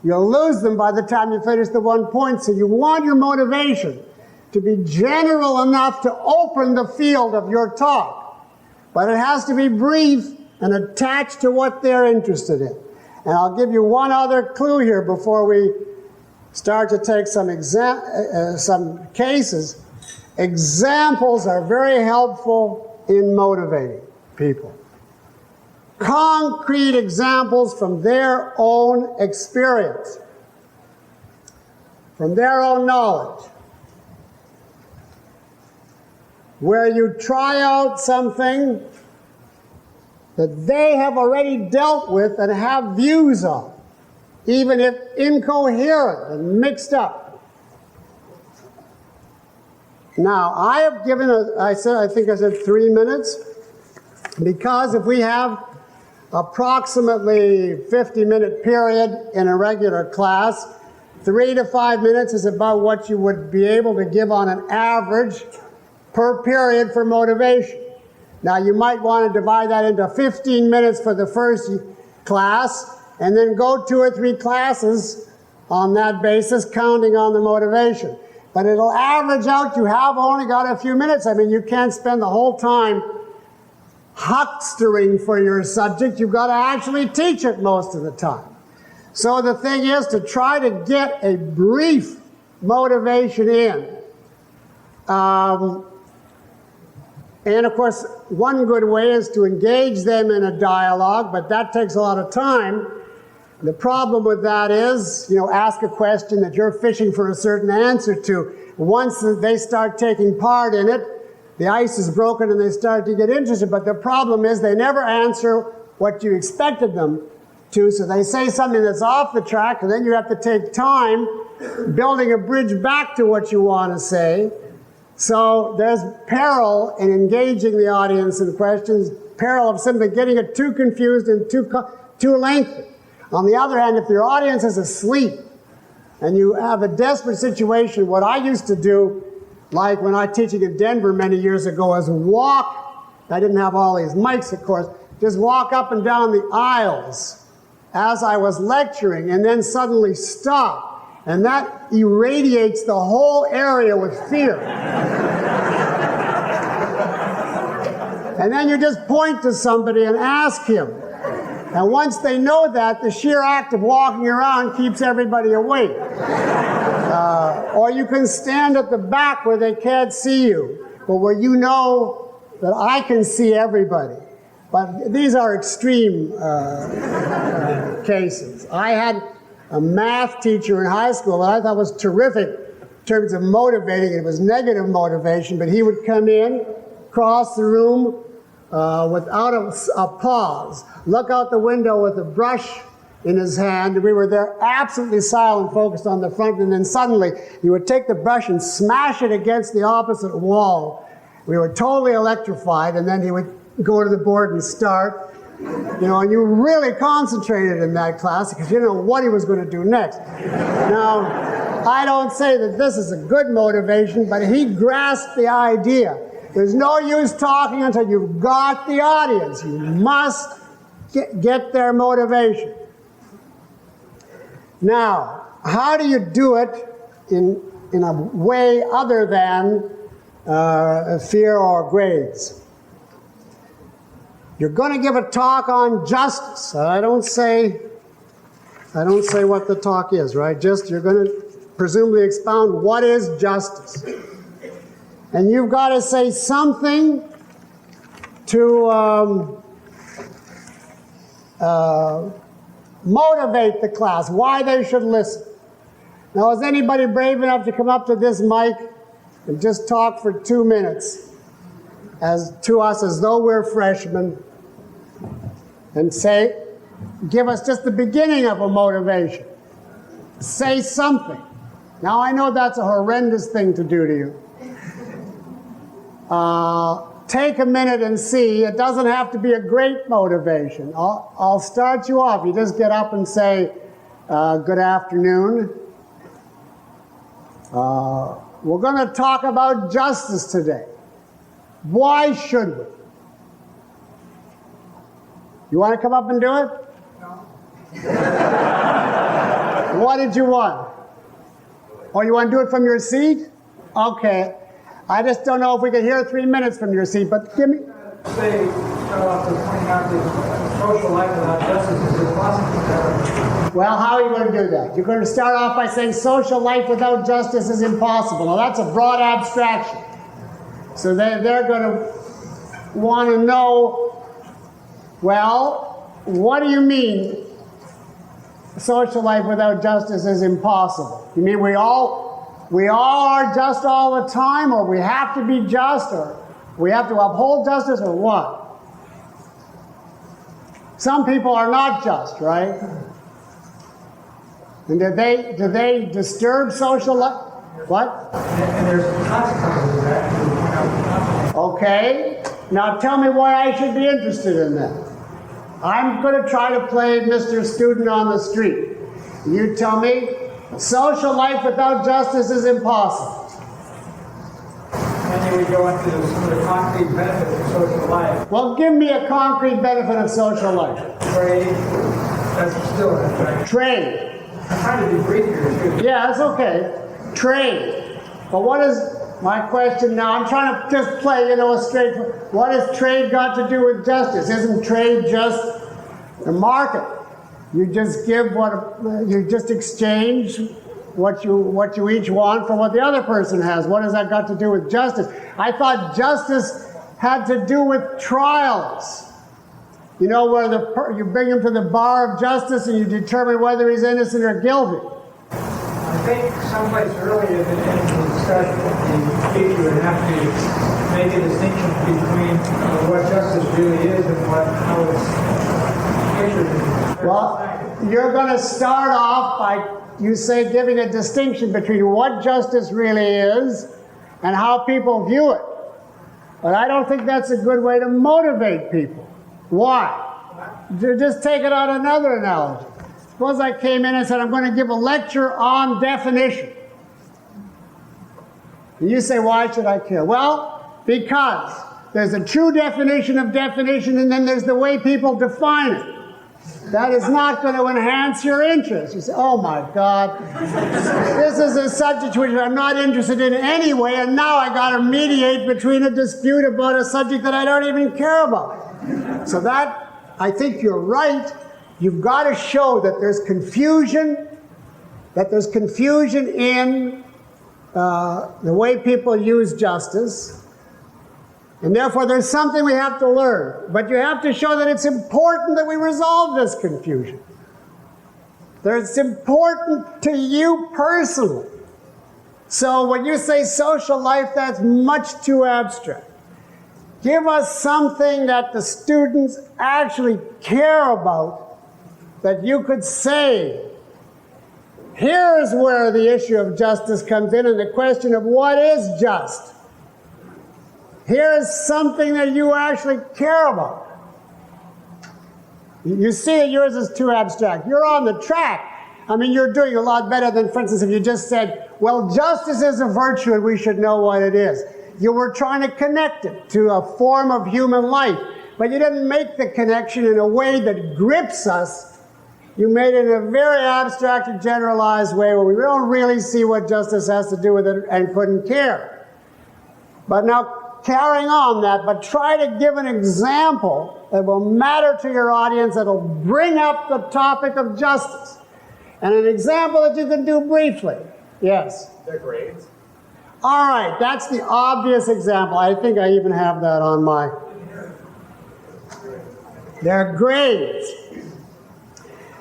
you'll lose them by the time you finish the 1 point. So you want your motivation to be general enough to open the field of your talk. But it has to be brief and attached to what they're interested in. And I'll give you one other clue here before we start to take some cases. Examples are very helpful in motivating people. Concrete examples from their own experience, from their own knowledge, where you try out something that they have already dealt with and have views on, even if incoherent and mixed up. Now, I have given, I think I said 3 minutes, because if we have approximately 50-minute period in a regular class, 3 to 5 minutes is about what you would be able to give on an average per period for motivation. Now, you might want to divide that into 15 minutes for the first class, and then go 2 or 3 classes on that basis, counting on the motivation. But it'll average out, you have only got a few minutes. I mean, you can't spend the whole time huckstering for your subject. You've got to actually teach it most of the time. So the thing is to try to get a brief motivation in. And of course, one good way is to engage them in a dialogue, but that takes a lot of time. The problem with that is, ask a question that you're fishing for a certain answer to. Once they start taking part in it, the ice is broken and they start to get interested. But the problem is they never answer what you expected them to. So they say something that's off the track, and then you have to take time building a bridge back to what you want to say. So there's peril in engaging the audience in questions, peril of simply getting it too confused and too lengthy. On the other hand, if your audience is asleep and you have a desperate situation, what I used to do, like when I was teaching in Denver many years ago, is walk, I didn't have all these mics, of course, just walk up and down the aisles as I was lecturing and then suddenly stop. And that irradiates the whole area with fear. And then you just point to somebody and ask him. And once they know that, the sheer act of walking around keeps everybody awake. Or you can stand at the back where they can't see you, but where you know that I can see everybody. But these are extreme cases. I had a math teacher in high school that I thought was terrific in terms of motivating. It was negative motivation, but he would come in, cross the room without a pause, look out the window with a brush in his hand. We were there absolutely silent, focused on the front, and then suddenly he would take the brush and smash it against the opposite wall. We were totally electrified, and then he would go to the board and start. And you were really concentrated in that class because you didn't know what he was going to do next. Now, I don't say that this is a good motivation, but he grasped the idea. There's no use talking until you've got the audience. You must get their motivation. Now, how do you do it in a way other than fear or grades? You're going to give a talk on justice. I don't say what the talk is, right? Just you're going to presumably expound what is justice. And you've got to say something to motivate the class, why they should listen. Now, is anybody brave enough to come up to this mic and just talk for 2 minutes to us as though we're freshmen and give us just the beginning of a motivation? Say something. Now, I know that's a horrendous thing to do to you. Take a minute and see. It doesn't have to be a great motivation. I'll start you off. You just get up and say, good afternoon. We're going to talk about justice today. Why should we? You want to come up and do it? No. What did you want? Oh, you want to do it from your seat? Okay. I just don't know if we can hear 3 minutes from your seat, but give me... Say, start off with pointing out that social life without justice is impossible. Well, how are you going to do that? You're going to start off by saying social life without justice is impossible. Now, that's a broad abstraction. So they're going to want to know, well, what do you mean social life without justice is impossible? You mean we all are just all the time, or we have to be just, or we have to uphold justice, or what? Some people are not just, right? And do they disturb social life? What? And there's consequences of that. Okay. Now tell me why I should be interested in that. I'm going to try to play Mr. Student on the street. You tell me social life without justice is impossible. And then we go into some of the concrete benefits of social life. Well, give me a concrete benefit of social life. Trade. That's still an effect. Trade. I'm trying to be brief here, too. Yeah, that's okay. Trade. But what is My question now, I'm trying to just play, straight. What has trade got to do with justice? Isn't trade just the market? You just give you just exchange what you each want for what the other person has. What has that got to do with justice? I thought justice had to do with trials. Where you bring him to the bar of justice and you determine whether he's innocent or guilty. I think someplace earlier in the discussion, the teacher would have to make a distinction between what justice really is and how it's pictured. Well, you're going to start off by, giving a distinction between what justice really is and how people view it. But I don't think that's a good way to motivate people. Why? Just take it on another analogy. Suppose I came in and said, I'm going to give a lecture on definition. And you say, why should I care? Well, because there's a true definition of definition, and then there's the way people define it. That is not going to enhance your interest. You say, oh my God, this is a subject which I'm not interested in anyway, and now I got to mediate between a dispute about a subject that I don't even care about. So that, I think you're right. You've got to show that there's confusion in the way people use justice, and therefore there's something we have to learn. But you have to show that it's important that we resolve this confusion. That it's important to you personally. So when you say social life, that's much too abstract. Give us something that the students actually care about, that you could say, here's where the issue of justice comes in, and the question of what is just. Here is something that you actually care about. You see that yours is too abstract. You're on the track. I mean, you're doing a lot better than, for instance, if you just said, well, justice is a virtue and we should know what it is. You were trying to connect it to a form of human life, but you didn't make the connection in a way that grips us. You made it in a very abstract and generalized way where we don't really see what justice has to do with it and couldn't care. But now, carrying on that, but try to give an example that will matter to your audience, that will bring up the topic of justice. And an example that you can do briefly. Yes? Their grades. All right, that's the obvious example. I think I even have that on my... Their grades.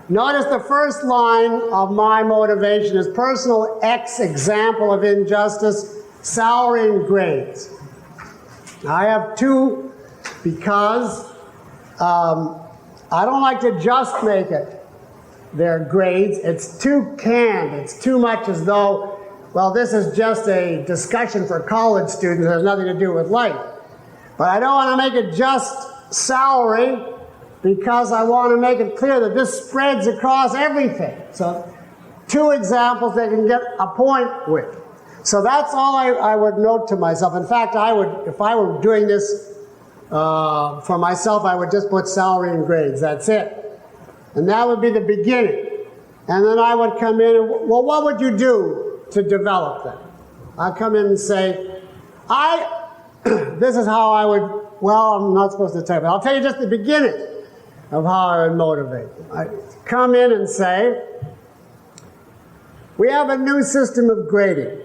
Notice the first line of my motivation is personal X example of injustice, salary and grades. I have two because I don't like to just make it their grades. It's too canned. It's too much as though, well, this is just a discussion for college students. It has nothing to do with life. But I don't want to make it just salary, because I want to make it clear that this spreads across everything. So two examples they can get a point with. So that's all I would note to myself. In fact, I would, if I were doing this for myself, I would just put salary and grades. That's it. And that would be the beginning. And then I would come in and, well, what would you do to develop that? I'd come in and say, this is how I would, well, I'm not supposed to tell you, but I'll tell you just the beginning of how I would motivate them. I come in and say, we have a new system of grading.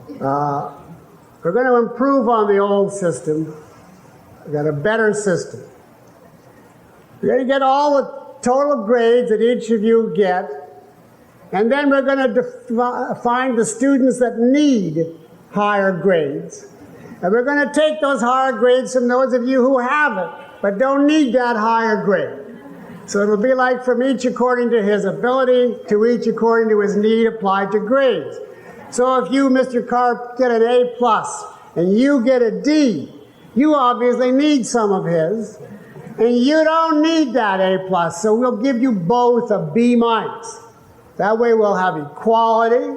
We're going to improve on the old system. We've got a better system. We're going to get all the total grades that each of you get, and then we're going to find the students that need higher grades. And we're going to take those higher grades from those of you who have it, but don't need that higher grade. So it'll be like from each according to his ability to each according to his need applied to grades. So if you, Mr. Carp, get an A+ and you get a D, you obviously need some of his, and you don't need that A+, so we'll give you both a B-. That way we'll have equality,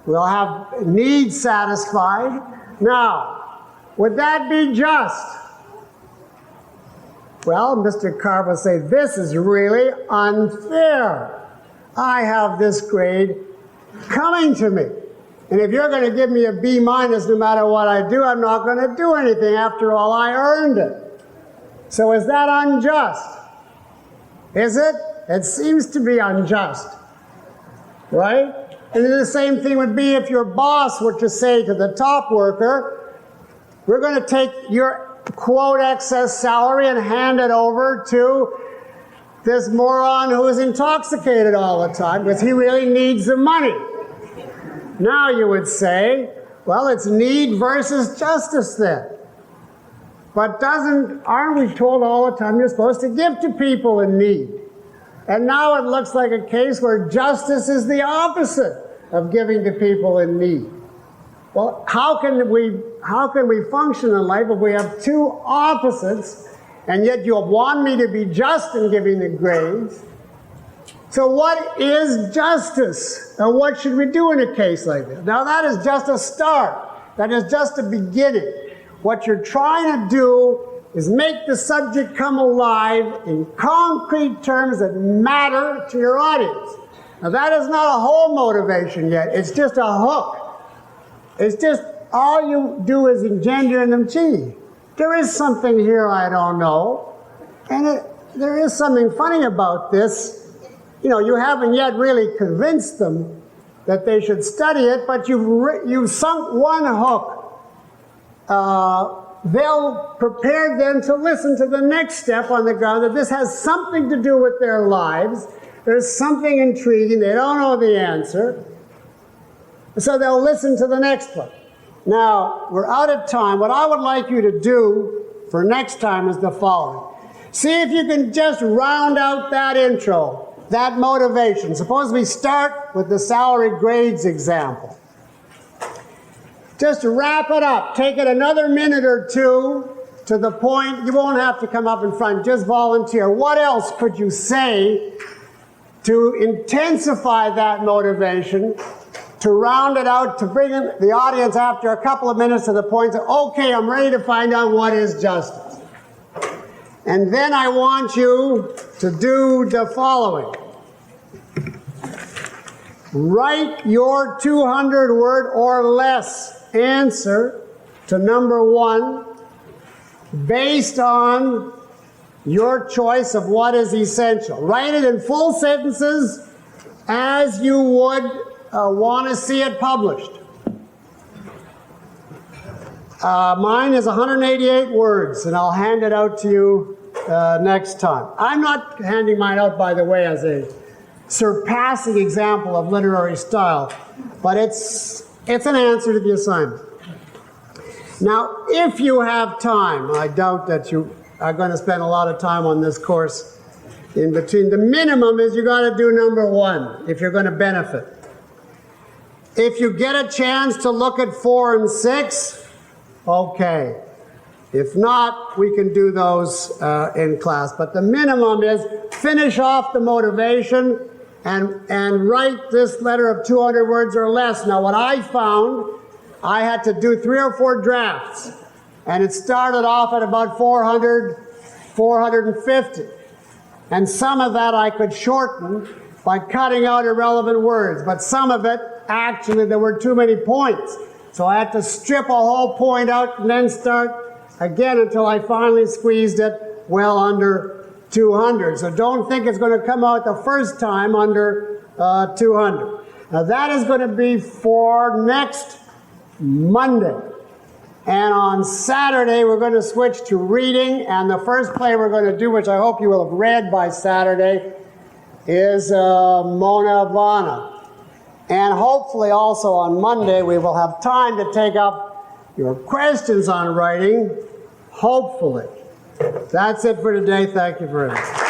we'll have needs satisfied. Now, would that be just? Well, Mr. Carp will say, this is really unfair. I have this grade coming to me. And if you're going to give me a B minus no matter what I do, I'm not going to do anything. After all, I earned it. So is that unjust? Is it? It seems to be unjust, right? And the same thing would be if your boss were to say to the top worker, we're going to take your quote excess salary and hand it over to this moron who is intoxicated all the time because he really needs the money. Now you would say, well, it's need versus justice then. But aren't we told all the time you're supposed to give to people in need? And now it looks like a case where justice is the opposite of giving to people in need. Well, how can we function in life if we have two opposites, and yet you want me to be just in giving the grades? So what is justice? And what should we do in a case like this? Now that is just a start. That is just a beginning. What you're trying to do is make the subject come alive in concrete terms that matter to your audience. Now that is not a whole motivation yet. It's just a hook. It's just all you do is engender in them, gee, there is something here I don't know. And there is something funny about this. You know, you haven't yet really convinced them that they should study it, but you've sunk one hook. They'll prepare them to listen to the next step on the ground that this has something to do with their lives. There's something intriguing. They don't know the answer. So they'll listen to the next one. Now, we're out of time. What I would like you to do for next time is the following. See if you can just round out that intro, that motivation. Suppose we start with the salary grades example. Just wrap it up. Take it another minute or two to the point. You won't have to come up in front. Just volunteer. What else could you say to intensify that motivation, to round it out, to bring in the audience after a couple of minutes to the point that, okay, I'm ready to find out what is justice. And then I want you to do the following. Write your 200-word or less answer to number 1 based on your choice of what is essential. Write it in full sentences as you would want to see it published. Mine is 188 words, and I'll hand it out to you next time. I'm not handing mine out, by the way, as a surpassing example of literary style, but it's an answer to the assignment. Now, if you have time, I doubt that you are going to spend a lot of time on this course in between. The minimum is you got to do number 1 if you're going to benefit. If you get a chance to look at 4 and 6, okay. If not, we can do those in class. But the minimum is finish off the motivation and write this letter of 200 words or less. Now, what I found, I had to do 3 or 4 drafts. And it started off at about 400, 450. And some of that I could shorten by cutting out irrelevant words. But some of it, actually, there were too many points. So I had to strip a whole point out and then start again until I finally squeezed it well under 200. So don't think it's going to come out the first time under 200. Now that is going to be for next Monday. And on Saturday, we're going to switch to reading. And the first play we're going to do, which I hope you will have read by Saturday, is Mona Vana. And hopefully also on Monday, we will have time to take up your questions on writing. Hopefully. That's it for today. Thank you very much.